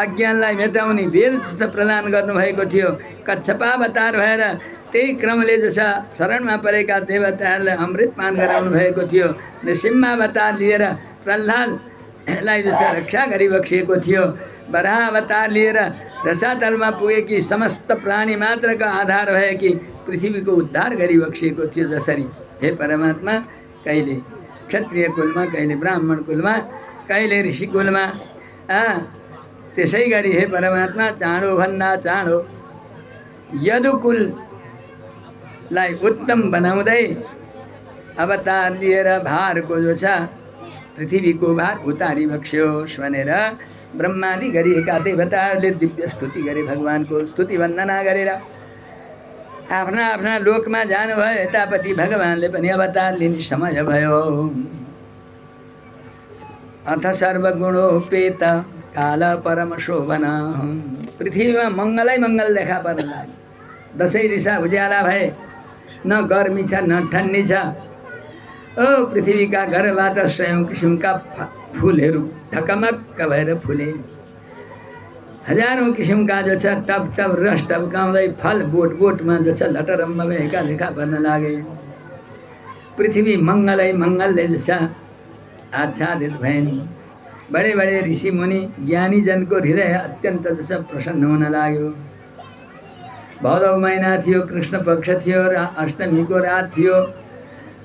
Speaker 2: अज्ञानलाई मेटाउने वेद प्रदान गर्नुभएको थियो। कच्छपावतार भएर त्यही क्रमले जसा शरणमा परेका देवताहरूलाई अमृतपान गराउनु भएको थियो। नृसिंहावतार लिएर प्रह्लादलाई जसा रक्षा गरिबक्सिएको थियो। वराह अवतार लिएर रसातलमा पुगेकी समस्त प्राणी मात्रका आधार भएकी पृथ्वीको उद्धार गरिबक्सिएको थियो। जसरी हे परमात्मा, कहिले क्षत्रिय कुलमा, कहिले ब्राह्मण कुलमा, कहिले ऋषि कुलमा, त्यसै गरी हे परमात्मा चाँडोभन्दा चाँडो यदुकुललाई उत्तम बनाउँदै अवतार लिएर भारको जो छ पृथ्वीको भार उतारिबक्स्योस् भनेर ब्रह्मादि गरिएका देवताहरूले दिव्य स्तुति गरे। भगवानको स्तुति वन्दना गरेर आफ्ना आफ्ना लोकमा जानुभयो। यतापट्टि भगवानले पनि अवतार लिने समय भयो। अथ सर्वगुणोपेत काल परम शोभन। पृथ्वीमा मङ्गलै मङ्गल देखा पर्न लाग्यो। दसैँ दिशा उज्याला भए, न गर्मी छ न ठन्डी छ। ओ पृथ्वीका घरबाट सयौं किसिमका फुलहरू ढकमक्क भएर फुले। हजारौं किसिमका जो छ टप टप रस टपकाउँदै फल बोट बोटमा जो छ लटरम्म भएका देखा पर्न लागे। पृथ्वी मङ्गलै मङ्गलले जो छ आच्छादित भइन्। बडे बडे ऋषि मुनि ज्ञानीजनको हृदय अत्यन्त जो छ प्रसन्न हुन लाग्यो। भदौ महिना थियो, कृष्ण पक्ष थियो, अष्टमीको रात थियो,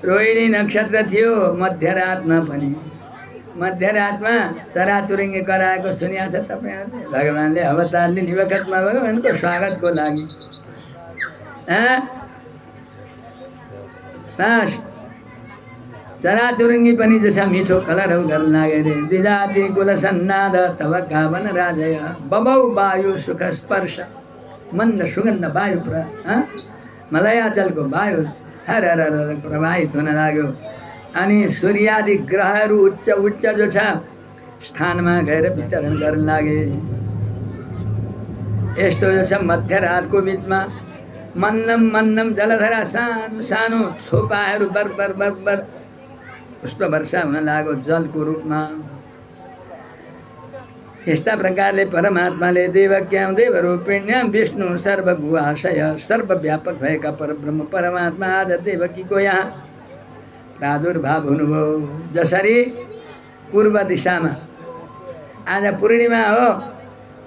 Speaker 2: रोहिणी नक्षत्र थियो। मध्यरातमा पनि, मध्यरातमा चराचुरुङ्गी कराएको सुनिया छ तपाईँहरूले? भगवानले अवतार लिने वखतमा भगवानको स्वागतको लागि चराचुरुङ्गी पनि जसा मिठो कलरौ गर्न लागे रे। द्विजाति कुल सन्नाद तव गावन राजय बबौ वायु सुख स्पर्श। मन्द सुगन्ध वायु मलयाचलको वायु हर हर हर प्रवाहित हुन लाग्यो। अनि सूर्यादि ग्रहहरू उच्च उच्च जो छ स्थानमा गएर विचरण गर्न लागे। यस्तो जो छ मध्यरातको बिचमा मन्नम मन्नम जलधरा सानो सानो छोपाहरू बर बर बर बर पुष्प वर्षा हुन लाग्यो जलको रूपमा। यस्ता प्रकारले परमात्माले देवक्यां देवरूपिण्यां विष्णु सर्वगुहाशय सर्वव्यापक भएका परब्रह्म परमात्मा आज देवकीको यहाँ प्रादुर्भाव हुनुभयो। जसरी पूर्व दिशामा आज पूर्णिमा हो,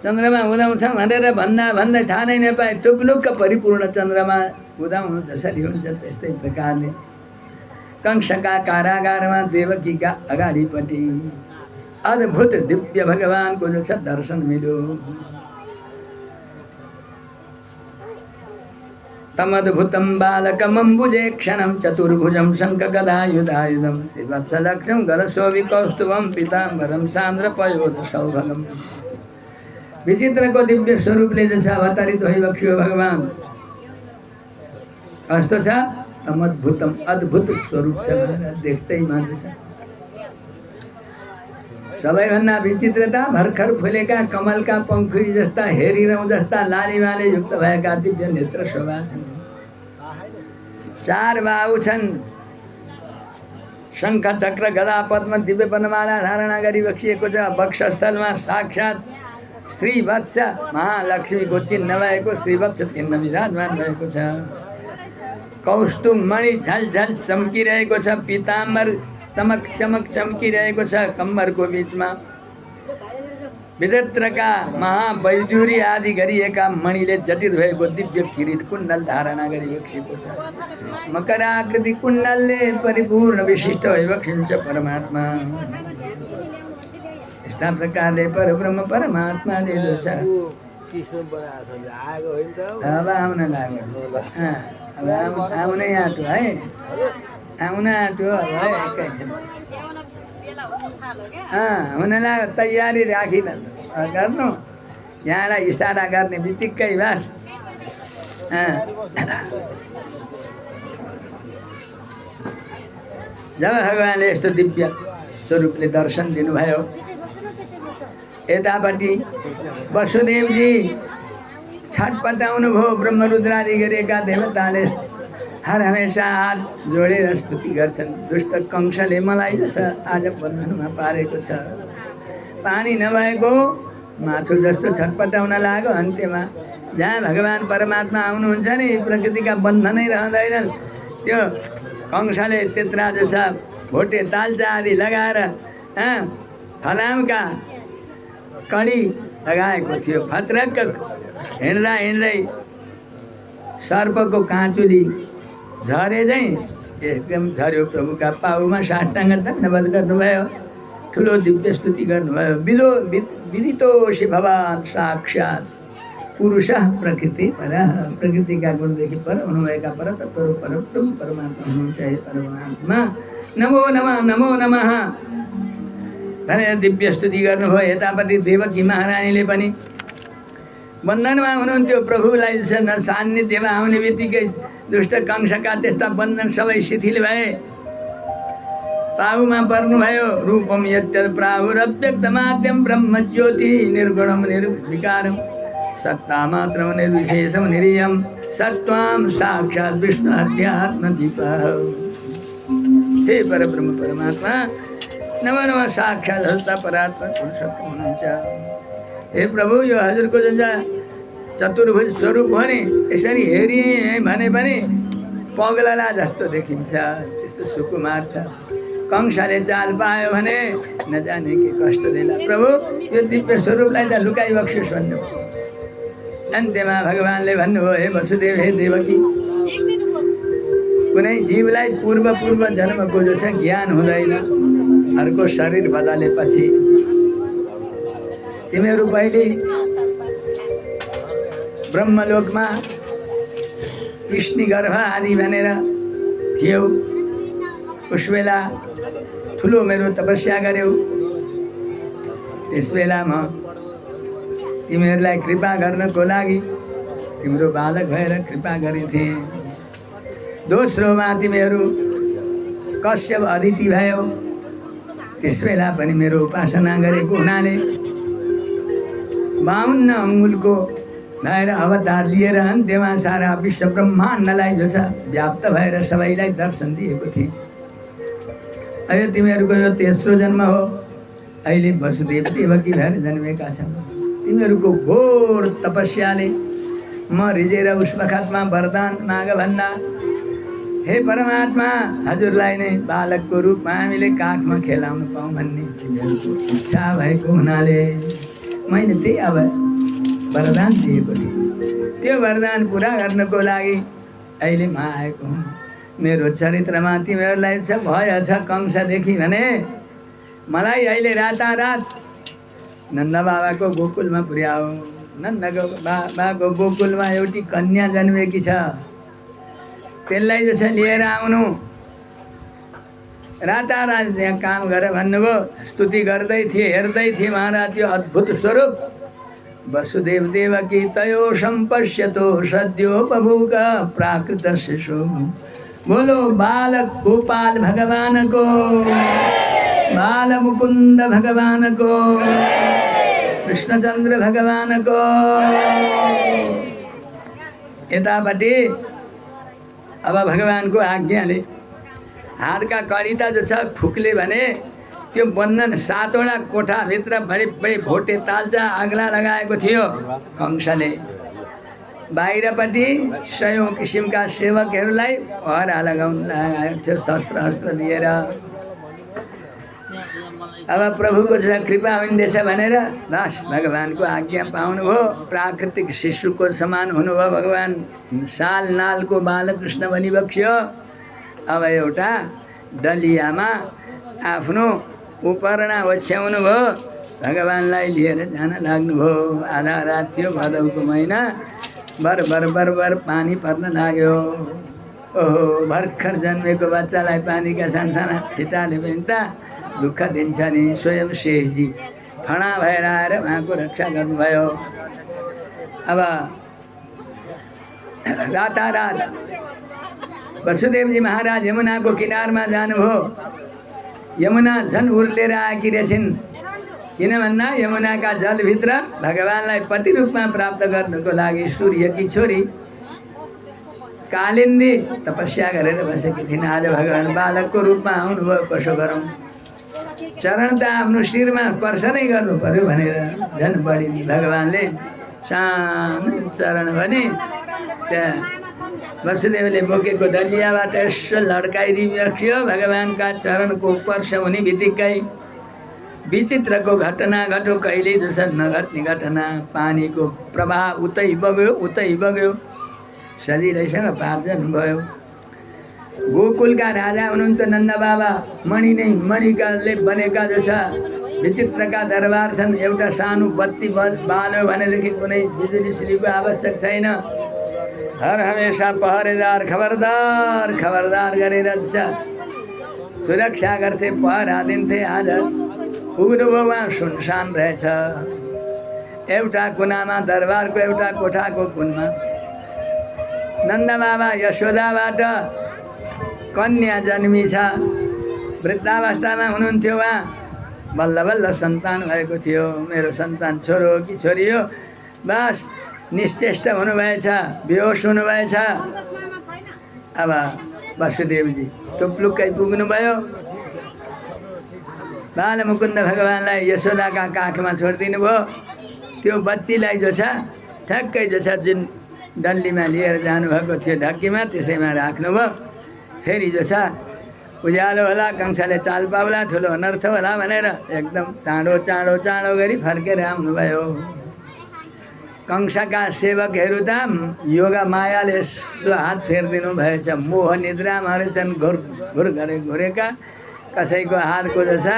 Speaker 2: चन्द्रमा उदाउँछ भनेर भन्दै थाहा नै नपाए टुप्लुक्क परिपूर्ण चन्द्रमा उदाउनु जसरी हुन्छ त्यस्तै प्रकारले कंसका कारागारमा देवकीका अगाडिपट्टि अद्भुत दिव्य भगवानको जो छ दर्शन मिल्यो। तमद्भुतं बालकमम्बुजे क्षणं चतुर्भुजं शङ्खगदायुधायुधं श्रीवत्सलक्षं गलशोभिकौस्तुभं पीताम्बरं सान्द्रपयोधसौभगम्। विचित्रको दिव्य स्वरूपले जसो अवतरित भइबक्स्यो भगवान। कस्तो छ? तमद्भुतम अद्भुत स्वरूप छ भनेर देख्दै मान्छ। सबैभन्दा विचित्रता भर्खर फुलेका कमलका पङ्खुडी जस्ता हेरिरौँ जस्ता लालिमाले युक्त भएका दिव्य नेत्र शोभा छन्। चार बाहु छन्। शङ्ख चक्र गदा पद्म दिव्य वनमाला धारणा गरी बक्सिएको छ। वक्षस्थलमा साक्षात श्रीवत्स महालक्ष्मीको चिन्ह भएको श्रीवत्स चिन्ह विराजमान भएको छ। कौस्तुभ मणि झलझल चम्किरहेको छ। पीताम्बर चमक चमक चम्किरहेको छ कम्मरको बिचमा। विचित्रका महावैदुरी आदि गरिएका मणिले जटित भएको दिव्य किरीट कुण्डल धारणा गरी बक्सिएको छ। मकराकृति कुण्डलले परिपूर्ण विशिष्ट भइबक्सिन्छ परमात्मा। यस्ता प्रकारले परब्रह्म परमात्माले जो छ अब आउन लाग्यो अब आउनै आँट्यो है आउन आँट्यो अब है एकैछिन हुन लाग्यो तयारी राखिन गर्नु यहाँलाई इसारा गर्ने बित्तिकै बास जब भगवान्ले यस्तो दिव्य स्वरूपले दर्शन दिनुभयो यतापट्टि वसुदेवजी छटपटाउनु भयो ब्रह्मरुद्रादि गरेका देवताले हर हमेसा हात जोडेर स्तुति गर्छन् दुष्ट कंसले मलाई आज बन्धनमा पारेको छ पानी नभएको माछु जस्तो छटपटाउन लाग्यो अन्त्यमा जहाँ भगवान् परमात्मा आउनुहुन्छ नि प्रकृतिका बन्धनै रहँदैनन् त्यो कंसले त्यत्रा जसा भोटे तालचा आदि लगाएर फलामका कडी लगाएको थियो फत्रक्क हिँड्दा हिँड्दै सर्पको काँचुली झरे चाहिँ एकदम झऱ्यो प्रभुका पाउमा साष्टाङ्ग दण्डवत गर्नुभयो ठुलो दिव्य स्तुति गर्नुभयो विदितोषि भवान् साक्षात् पुरुष प्रकृति पर प्रकृतिका गुणदेखि पर हुनुभएका पर तत्त्व पर प्रभु परमात्मा हुनुहुन्छ हे परमात्मा नमो नमः नमो नमः भनेर दिव्य स्तुति गर्नुभयो यतापट्टि देवकी महारानीले पनि बन्धनमा हुनुहुन्थ्यो प्रभुलाई सान्निध्यमा आउने बित्तिकै दुष्ट कंसका त्यस्ता बन्धन सबै शिथिल भए पाहुमा पर्नुभयो रूपम यत्यत् प्राहुरव्यक्तमाद्यं ब्रह्मज्योति निर्गुणं निर्विकारं सत्ता मात्रं निर्विशेषं निरीयं सत्त्वं साक्षात् विष्णु अध्यात्मदीपः हे परब्रह्म परमात्मा नमो नमः साक्षात् हस्ता परात्मा पुरुषोत्तम हुनुहुन्छ हे प्रभु यो हजुरको जुन चतुर्भुज स्वरूप हो नि यसरी हेरिए भने पनि पगलला जस्तो देखिन्छ त्यस्तो सुकुमार छ कंसले चाल पायो भने नजाने के कष्ट देला प्रभु यो दिव्य स्वरूपलाई त लुकाइ बक्सियोस् भन्नु अन्त्यमा भगवान्ले भन्नुभयो हे वसुदेव हे देवकी कुनै जीवलाई पूर्व जन्मको जो छ ज्ञान हुँदैन अर्को शरीर बदलेपछि तिमीहरू पहिले ब्रह्मलोकमा कृष्ण गर्भ आदि भनेर थियौ उस बेला ठुलो मेरो तपस्या गर्यौ त्यस बेला म तिमीहरूलाई कृपा गर्नको लागि तिम्रो बालक भएर कृपा गरेथे दोस्रोमा तिमीहरू कश्यप अदिति भयो त्यस बेला पनि मेरो उपासना गरेको हुनाले 52 अङ्गुलको भएर अवतार लिएर अन्त्यमा सारा विश्व ब्रह्माण्डलाई जो छ व्याप्त भएर सबैलाई दर्शन दिएको थिएँ अहिले तिमीहरूको यो तेस्रो जन्म हो अहिले वसुदेव देवकी भएर जन्मेका छन् तिमीहरूको घोर तपस्याले म रिजेर उस बखतमा वरदान माग भन्दा हे परमात्मा हजुरलाई नै बालकको रूपमा हामीले काखमा खेलाउन पाऊँ भन्ने तिमीहरूको इच्छा भएको हुनाले मैले त्यही अब वरदान दिएको थिएँ त्यो वरदान पुरा गर्नको लागि अहिले म आएको हुँ मेरो चरित्रमा तिमीहरूलाई छ भय छ कंसदेखि भने मलाई अहिले रातारात नन्द बाबाको गोकुलमा पुर्याऊ नन्दको बाबाको गोकुलमा एउटी कन्या जन्मेकी छ त्यसलाई जसो लिएर आउनु रातारात त्यहाँ काम गरेर भन्नुभयो स्तुति गर्दै थिए हेर्दै थिए महाराज त्यो अद्भुत स्वरूप वसुदेव देवकी तयो सम्पश्यतो सद्यो बभूक प्राकृत शिशु बोलो बालक गोपाल भगवान को बाल मुकुंद भगवान को कृष्णचंद्र भगवान को यतापट्टि अब भगवानको आज्ञाले हातका कडिता जो छ फुकले भने त्यो बन्धन 7वटा कोठाभित्र बडे भोटे तालचा आग्ला लगाएको थियो कंसले बाहिरपट्टि 100 किसिमका सेवकहरूलाई पहरा लगाउन लगाएको थियो शस्त्र दिएर अब प्रभुको जहाँ कृपा हुँदैछ भनेर बस भगवानको आज्ञा पाउनुभयो प्राकृतिक शिशुको समान हुनुभयो भगवान साल नालको बालकृष्ण बनी बक्स्यो अब एउटा डलियामा आफ्नो उपरणा ओछ्याउनु भयो भगवान्लाई लिएर जान लाग्नुभयो। आधा रात थियो, भदौको महिना, बर बर बर बर पानी पर्न लाग्यो। ओहो, भर्खर जन्मेको बच्चालाई पानीका सानसाना छिटाले पनि दुःख दिन्छ नि। स्वयं शेषजी खडा भएर आएर उहाँको रक्षा गर्नुभयो। अब रातारात वसुदेवजी महाराज यमुनाको किनारमा जानुभयो। यमुना झन् उर्लेर आएकी रहेछिन्। किन भन्दा यमुनाका जलभित्र भगवान्लाई पति रूपमा प्राप्त गर्नको लागि सूर्यकी छोरी कालिन्दी तपस्या गरेर बसेकी थिइन्। आज भगवान् बालकको रूपमा आउनुभयो। कसो गरौँ, चरण त आफ्नो शिरमा स्पर्श नै गर्नु पर्यो भनेर झन् बढी भगवान्ले सानो चरण भने त्यहाँ वसुदेवले बोकेको डलियाबाट यसो लड्काइदियो। भगवान्का चरणको स्पर्श हुने बित्तिकै विचित्रको घटना घटो, कहिल्यै जसो नघट्ने घटना। पानीको प्रवाह उतै बग्यो, सजिलैसँग पार जानुभयो। गोकुलका राजा हुनुहुन्छ नन्द बाबा। मणि नै मणिकाले बनेका जसा विचित्रका दरबार छन्। एउटा सानो बत्ती बाल्यो भनेदेखि कुनै बिजुली सिजुलीको आवश्यक छैन। हर हमेशा पहरेदार खबरदार गरेर सुरक्षा गर्थे, पहरा दिन्थे। आज पुग्नुभयो वहाँ सुनसान रहेछ। एउटा कुनामा, दरबारको एउटा कोठाको कुनमा नन्द बाबा यशोदाबाट कन्या जन्मी छ। वृद्धावस्थामा हुनुहुन्थ्यो उहाँ। बल्ल बल्ल सन्तान भएको थियो। मेरो सन्तान छोरो हो कि छोरी हो, बस निश्चेष्ट हुनुभएछ, बेहोस हुनुभएछ। अब वसुदेवजी टुप्लुक्कै पुग्नुभयो। बालमुकुन्द भगवान्लाई यशोदाका काखमा छोडिदिनु भयो। त्यो बच्चीलाई जो छ ठ्याक्कै जो छ जुन डल्लीमा लिएर जानुभएको थियो ढक्कीमा, त्यसैमा राख्नुभयो। फेरि जो छ उज्यालो होला, कंसले चाल पाउला, ठुलो अनर्थ होला भनेर एकदम चाँडो गरी फर्केर आउनुभयो। कंसका सेवकहरू त योगा मायाले यसो हात फेरिदिनु भएछ। मोह निद्रामा रहेछन्, घुर घुरेका। कसैको हातको जो छ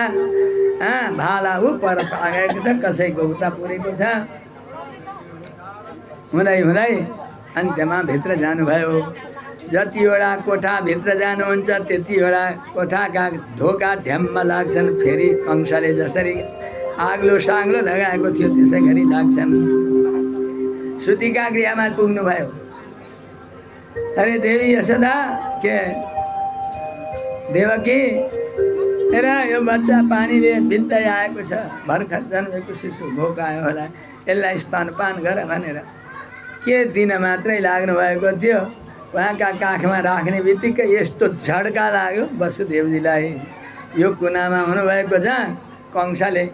Speaker 2: भाला ऊ पर आगेको छ, कसैको उता पुरेको छ। हुँदै अन्त्यमा भित्र जानुभयो। जतिवटा कोठा भित्र जानुहुन्छ त्यतिवटा कोठाका ढोका ढ्याम्म लाग्छन्। फेरि कंसले जसरी आग्लो साग्लो लगाएको थियो त्यसै गरी लाग्छन्। सुतिका गृहमा पुग्नुभयो। अरे देवी यशोदा, के देवकी, हेर यो बच्चा पानीले भित्दै आएको छ। भर्खर जन्मेको शिशु भोक आयो होला, यसलाई स्तनपान गर भनेर के दिन मात्रै लाग्नु भएको थियो। उहाँका काखमा राख्ने बित्तिकै यस्तो झड्का लाग्यो वसुदेवजीलाई। यो कुनामा हुनुभएको जहाँ कंसले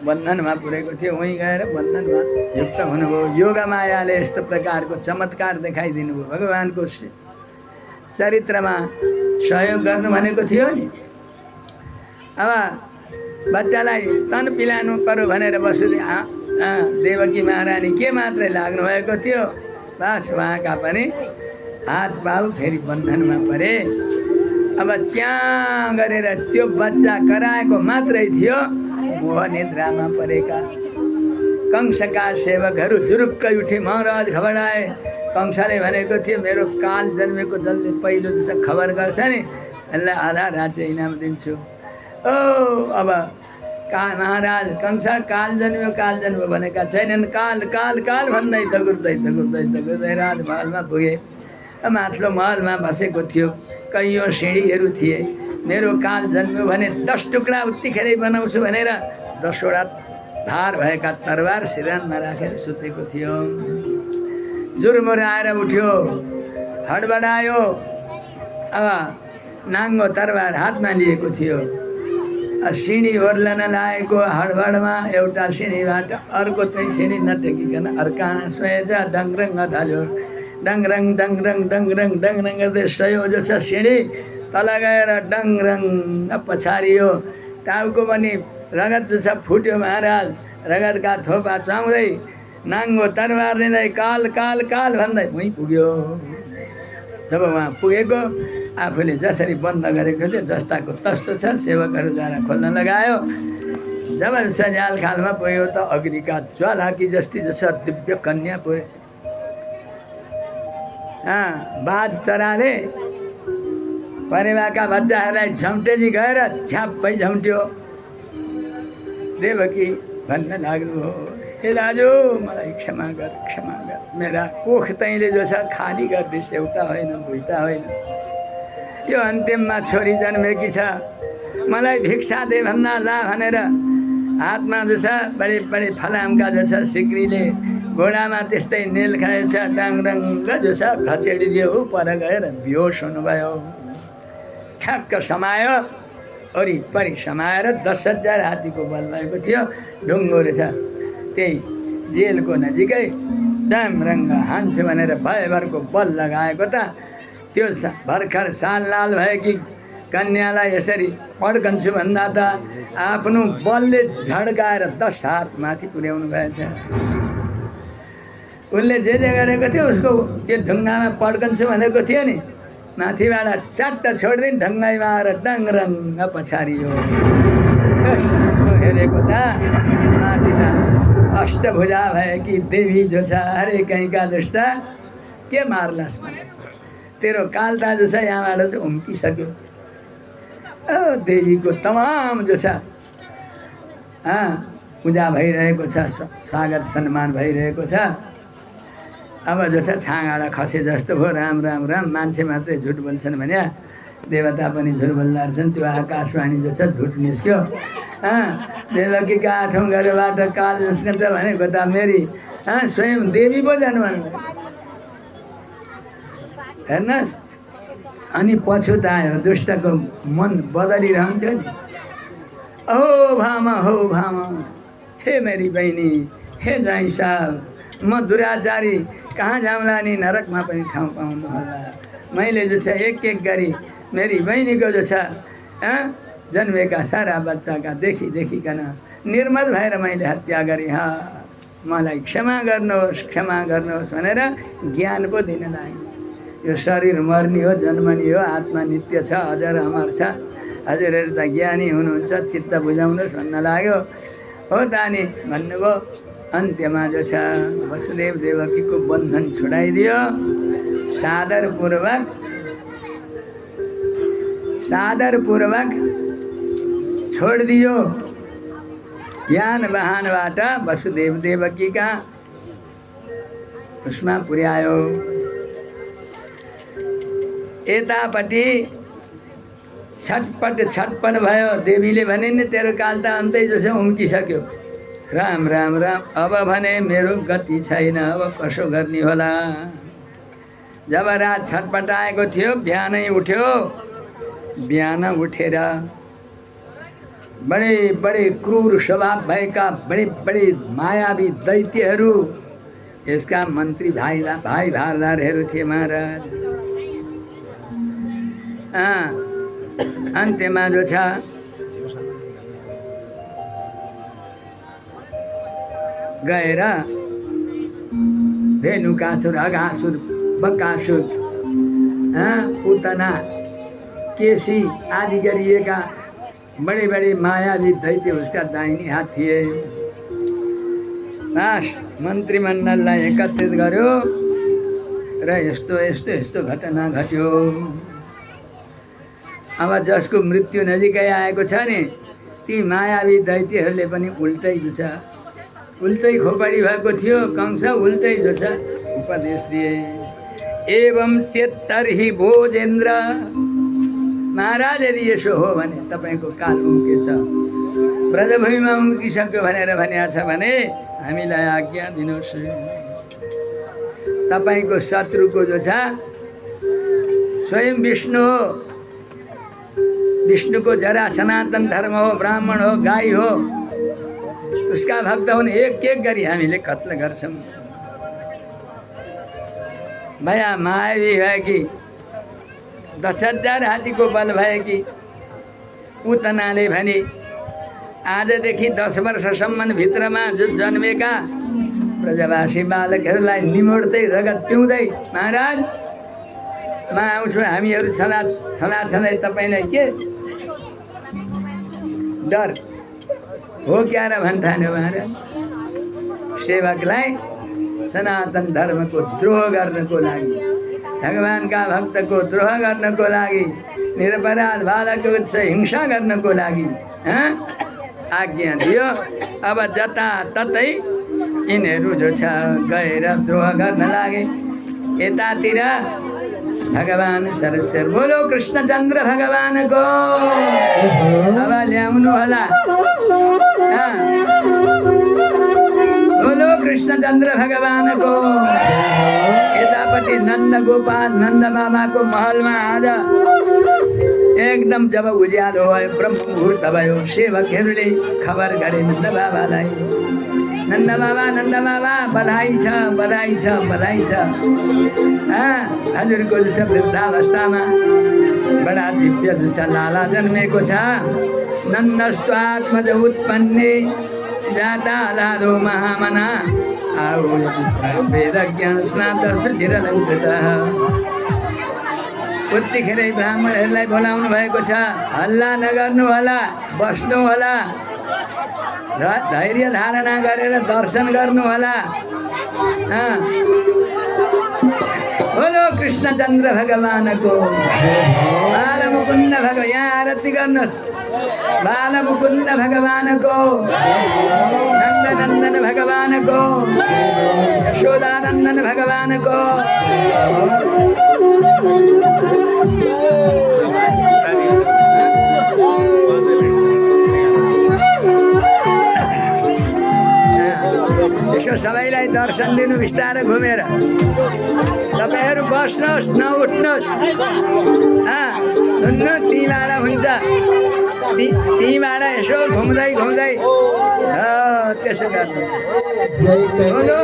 Speaker 2: बन्धनमा पुरेको थियो, उहीँ गएर बन्धनमा युक्त हुनुभयो। योगा मायाले यस्तो प्रकारको चमत्कार देखाइदिनु भयो। भगवान्को चरित्रमा सहयोग गर्नु भनेको थियो नि। अब बच्चालाई स्तन पिलानु पर्यो भनेर देवकी महारानी के मात्रै लाग्नु भएको थियो। बस उहाँका पनि हात पाउ फेरि बन्धनमा परे। अब च्याँ गरेर त्यो बच्चा कराएको मात्रै थियो। मोह निद्रामा परेका कंसका सेवकहरू जुरुक्कै उठे, महाराज खबराए। कंसले भनेको थियो मेरो काल जन्मेको जसले पहिलो जस्तो खबर गर्छ नि, यसलाई आधा राज्य इनाम दिन्छु। ओ अब महाराज कंस काल जन्म्यो भनेका छैनन्। काल भन्दै दगुर्दै राजमहलमा पुगे। माथिल्लो महलमा बसेको थियो। कैयौँ सिँढीहरू थिए। मेरो काल जन्म्यो भने 10 टुक्रा उत्तिखेरै बनाउँछु भनेर 10वटा धार भएका तरबार सिरानमा राखेर सुतेको थियो। जुरमुर आएर उठ्यो, हडबडायो। अब नाङ्गो तरबार हातमा लिएको थियो। सिँढी ओर्लन लागेको हडबडमा एउटा सिँढीबाट अर्को चाहिँ सिँढी नटेकिकन अर्काना सोहेछ। डङरङ ढल्यो। डङरङ गर्दै सयो जस्तो सिँढी तल गएर डङरङ पछारियो। टाउको पनि रगत जस्तो फुट्यो। महाराज रगतका थोपा चाउँदै नाङ्गो तरबार लिँदै काल भन्दै उहीँ पुग्यो। जब उहाँ पुगेको आफूले जसरी बन्द गरेको थियो जस्ताको तस्तो छ। सेवकहरूद्वारा खोल्न लगायो। जब सन्यालखालमा पुग्यो त अग्निका ज्वालाकी जस्ती जसो दिव्य कन्या पुरेछ। बाज चराले परेवाका बच्चाहरूलाई झम्टेजी गएर झ्याप्पै झम्ट्यो। देवकी भन्न लाग्नुभयो, हे दाजु मलाई क्षमा गर, क्षमा गर, मेरा कोख तैँले जो छ खाली गर्दिस्, एउटा होइन दुईटा होइन। यो अन्तिममा छोरी जन्मेकी छ, मलाई भिक्षा दे भन्दा ला भनेर हातमा जो छ बडे बडे फलामका जो छ सिक्रीले, घोडामा त्यस्तै नेल खाएछ, डाङडङ्ग जो छ खचेडिदियो, पर गएर बेहोस हुनुभयो। ठ्याक्क समायो, वरिपरि समाएर 10,000 हात्तीको बल भएको थियो, ढुङ्गो रहेछ। त्यही जेलको नजिकै डाङडङ्ग हान्छु भनेर भयभरको बल लगाएको त त्यो भर्खर साललाल भएकी कन्यालाई यसरी पड्कन्छु भन्दा त आफ्नो बलले झड्काएर 10 हात माथि पुर्याउनु भएछ। उसले जे जे गरेको थियो उसको त्यो ढुङ्गामा पड्कन्छु भनेको थियो नि, माथिबाट च्याट्ट छोडिदिन ढङ्गाइमा आएर डाङरङ्ग पछारियो। यसो हेरेको त माथि त अष्टभुजा भएकी देवी जो छ, अरे कहीँका दुष्ट के मार्लास् भने तेरो कालता जो छ यहाँबाट चाहिँ उम्किसक्यो। देवीको तमाम जो छ पूजा भइरहेको छ, स्वागत सम्मान भइरहेको छ। अब जो छ छाँगाडा खसे जस्तो भयो। राम राम राम, मान्छे मात्रै झुट बोल्छन् भने देवता पनि झुट बोल्दा रहेछन्। त्यो आकाशवाणी जो छ झुट निस्क्यो। देवकीका 8औं गर्भबाट काल निस्कन्छ भनेको त मेरी स्वयं देवी पो जानु भन्नु हेर्नुहोस्। अनि पछुतायो, दुष्टको मन बदलिरहन्थ्यो नि। हो भामा, हो भामा, हे मेरी बहिनी, हे दाइ साहब, म दुराचारी कहाँ जाउँला नि, नरकमा पनि ठाउँ पाउनु होला। मैले जो छ एक एक गरी मेरी बहिनीको जो छ जन्मेका सारा बच्चाका देखिकन निर्मल भएर मैले हत्या गरेँ। मलाई क्षमा गर्नुहोस्, क्षमा गर्नुहोस् भनेर ज्ञान पो दिन लाग्यो। यो शरीर मर्ने हो, जन्मने हो, आत्मा नित्य छ, अजर अमर छ। हजुरहरू त ज्ञानी हुनुहुन्छ, चित्त बुझाउनुहोस् भन्न लाग्यो। हो त नि भन्नुभयो। अन्त्यमा जो छ वसुदेव देवकीको बन्धन छुडाइदियो। सादरपूर्वक छोडिदियो। यान वाहनबाट वसुदेव देवकीका उसमा पुर्यायो। यतापट्टि छटपट भयो। देवीले भने नि तेरो काल त अन्तै जसो उम्किसक्यो। राम राम राम, अब भने मेरो गति छैन, अब कसो गर्ने होला। जब रात छटपटाएको थियो, बिहानै उठ्यो। बिहान उठेर बडे बडे क्रूर स्वभाव भएका बडे मायावी दैत्यहरू, यसका मन्त्री भाइ भारदारहरू थिए महाराज। अन्त्यमा जो छ गएर धेनुकासुर, अघासुर, बकासुर, पुतना, केसी आदि गरिएका बडे मायावी दैत्य उसका दाहिनी हात थिए। मन्त्रीमण्डललाई एकत्रित गर्यो र यस्तो घटना घट्यो। अब जसको मृत्यु नजिकै आएको छ नि, ती मायावी दैत्यहरूले पनि उल्टै खोपडी भएको थियो। कंस उल्टै जो छ उपदेश दिए। एवं चेत्तर्हि भोजेन्द्र, महाराज यदि यसो हो भने तपाईँको काल उम्केछ, ब्रजभूमिमा उम्किसक्यो भनेर भनिएको छ भने हामीलाई आज्ञा दिनुहोस्। तपाईँको शत्रुको जो छ स्वयं विष्णु हो। विष्णुको जरा सनातन धर्म हो, ब्राह्मण हो, गाई हो, उसका भक्त हुन्। एक एक गरी हामीले कत्ल गर्छौँ। भया मायावी भएकी 10,000 हात्तीको बल भएकी पुतनाले भने आजदेखि 10 वर्षसम्म भित्रमा जो जन्मेका ब्रजवासी बालकहरूलाई निमोड्दै रगत पिउँदै, महाराज म आउँछु, हामीहरू छँदै तपाईँलाई के डर हो क्या र भन्ठान्यो महाराज। सेवकलाई सनातन धर्मको द्रोह गर्नको लागि, भगवानका भक्तको द्रोह गर्नको लागि, निरपराध बालकको हिंसा गर्नको लागि आज्ञा दियो। अब जताततै यिनीहरू जो छ गएर द्रोह गर्न लागे। यतातिर भगवान सरस्वती बोलो कृष्णचन्द्र भगवानको। अब ल्याउनु होला बोलो कृष्णचन्द्र भगवानको। यतापट्टि नन्द गोपाल नन्द बाबाको महलमा आज एकदम जब उज्यालो भयो, ब्रह्म मुहुर्त भयो, सेवकहरूले खबर गरे नन्द बाबालाई। नन्द बाबा बधाई छ बधाई छ बधाई छ। हजुरको जो छ वृद्धावस्थामा बडा दिव्य जो छ लाला जन्मेको छ। नन्दस्तु आत्मज उत्पन्ने जाता लादो महामना आओ वेद ज्ञान स्नातक सुचिरलङ्कृतः। उत्तिखेरै ब्राह्मणहरूलाई बोलाउनु भएको छ। हल्ला नगर्नु होला, बस्नु होला, धैर्य धारणा गरेर दर्शन गर्नु होला। बोलो कृष्णचन्द्र भगवानको। बालमुकुन्द भगवान, यहाँ आरती गर्नुहोस्। बालमुकुन्द भगवानको, नन्दनन्दन भगवानको, यशोदानन्दन भगवानको। यसो सबैलाई दर्शन दिनु बिस्तारै घुमेर। तपाईँहरू बस्नुहोस् नउठ्नुहोस्। सुन्नु तीबाट हुन्छ, तीबाट यसो घुम्दै घुम्दै त्यसो गर्नु। बोलो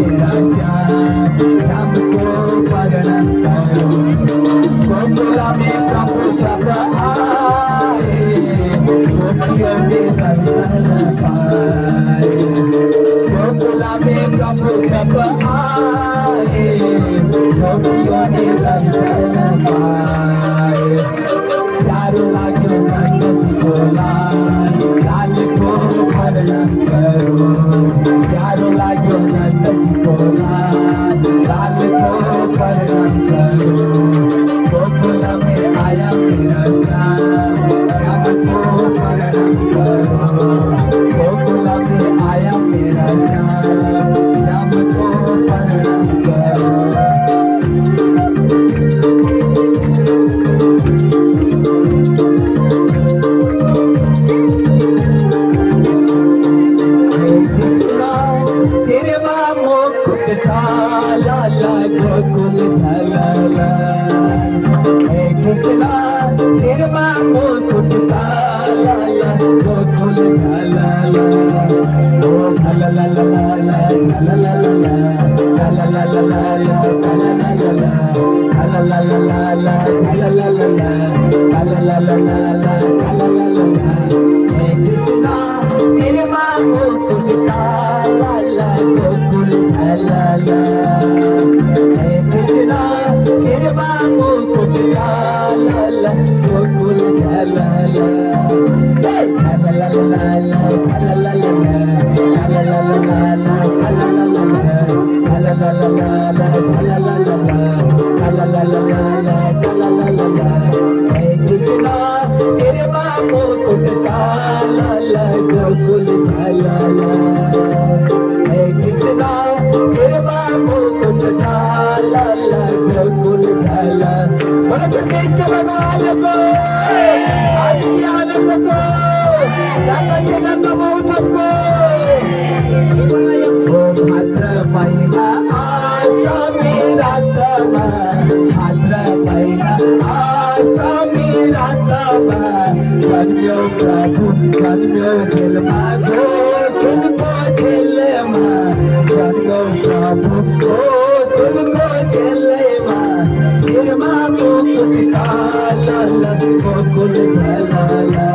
Speaker 1: मेरा श्याम श्याम को प्रणाम करो गोकुला में प्रभु जब आए गोपियों ने दर्शन पाए गोकुला में प्रभु जब आए गोपियों ने दर्शन पाए चारों लाखों पंडित को लाल को प्रणाम करो चारों लाखों पंडित को लाल को प्रणाम करो गोकुला में आया मेरा श्याम श्याम को प्रणाम करो गोकुला में आया मेरा श्याम श्याम को प्रणाम करो गोकुल झलला हे कृष्णा सिरमा मुकुट काला गोकुल झलला ओ झलला झलला झलला झलला हे कृष्णा सिरमा मुकुट काला गोकुल झलला कृष्णा सिरवा मुकुट लाल गोकुल झलला कृष्णा सिरवा मुकुट लाल गोकुल झलला कृष्णा सिरवा मुकुट लाल गोकुल झलला बड़ा संदेश के भगवान को आज की आनंद को राधा मौसम को ओ भाद्र महीना आज का मेरा तमा भाद्र महीना आज का मेरा तमा जन्म्यो प्रभु जन्म्यो झेलमा तुमको झेलमा जन्म्यो प्रभु तुमको झेलमा सिरमा मुकुट काल गोकुल झलला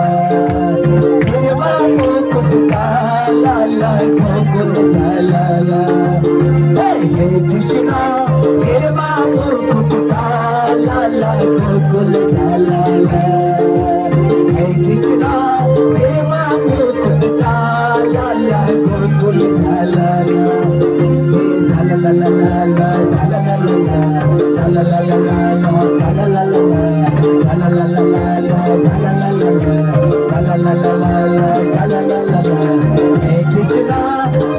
Speaker 1: सिरमा मुकुट काल गोकुल झलला हे कृष्णा सिरमा मुकुट काल गोकुल झलला हे कृष्णा सिरमा मुकुट काल गोकुल झलला कृष्णा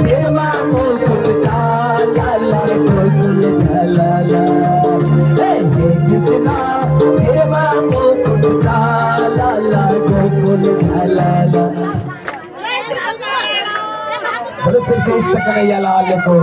Speaker 1: सिरमा मुकुट काल गोकुल झलला कृष्णा सिरमा मुकुट काल गोकुल झलला बड़े सिर के इस कन्हैया लाल को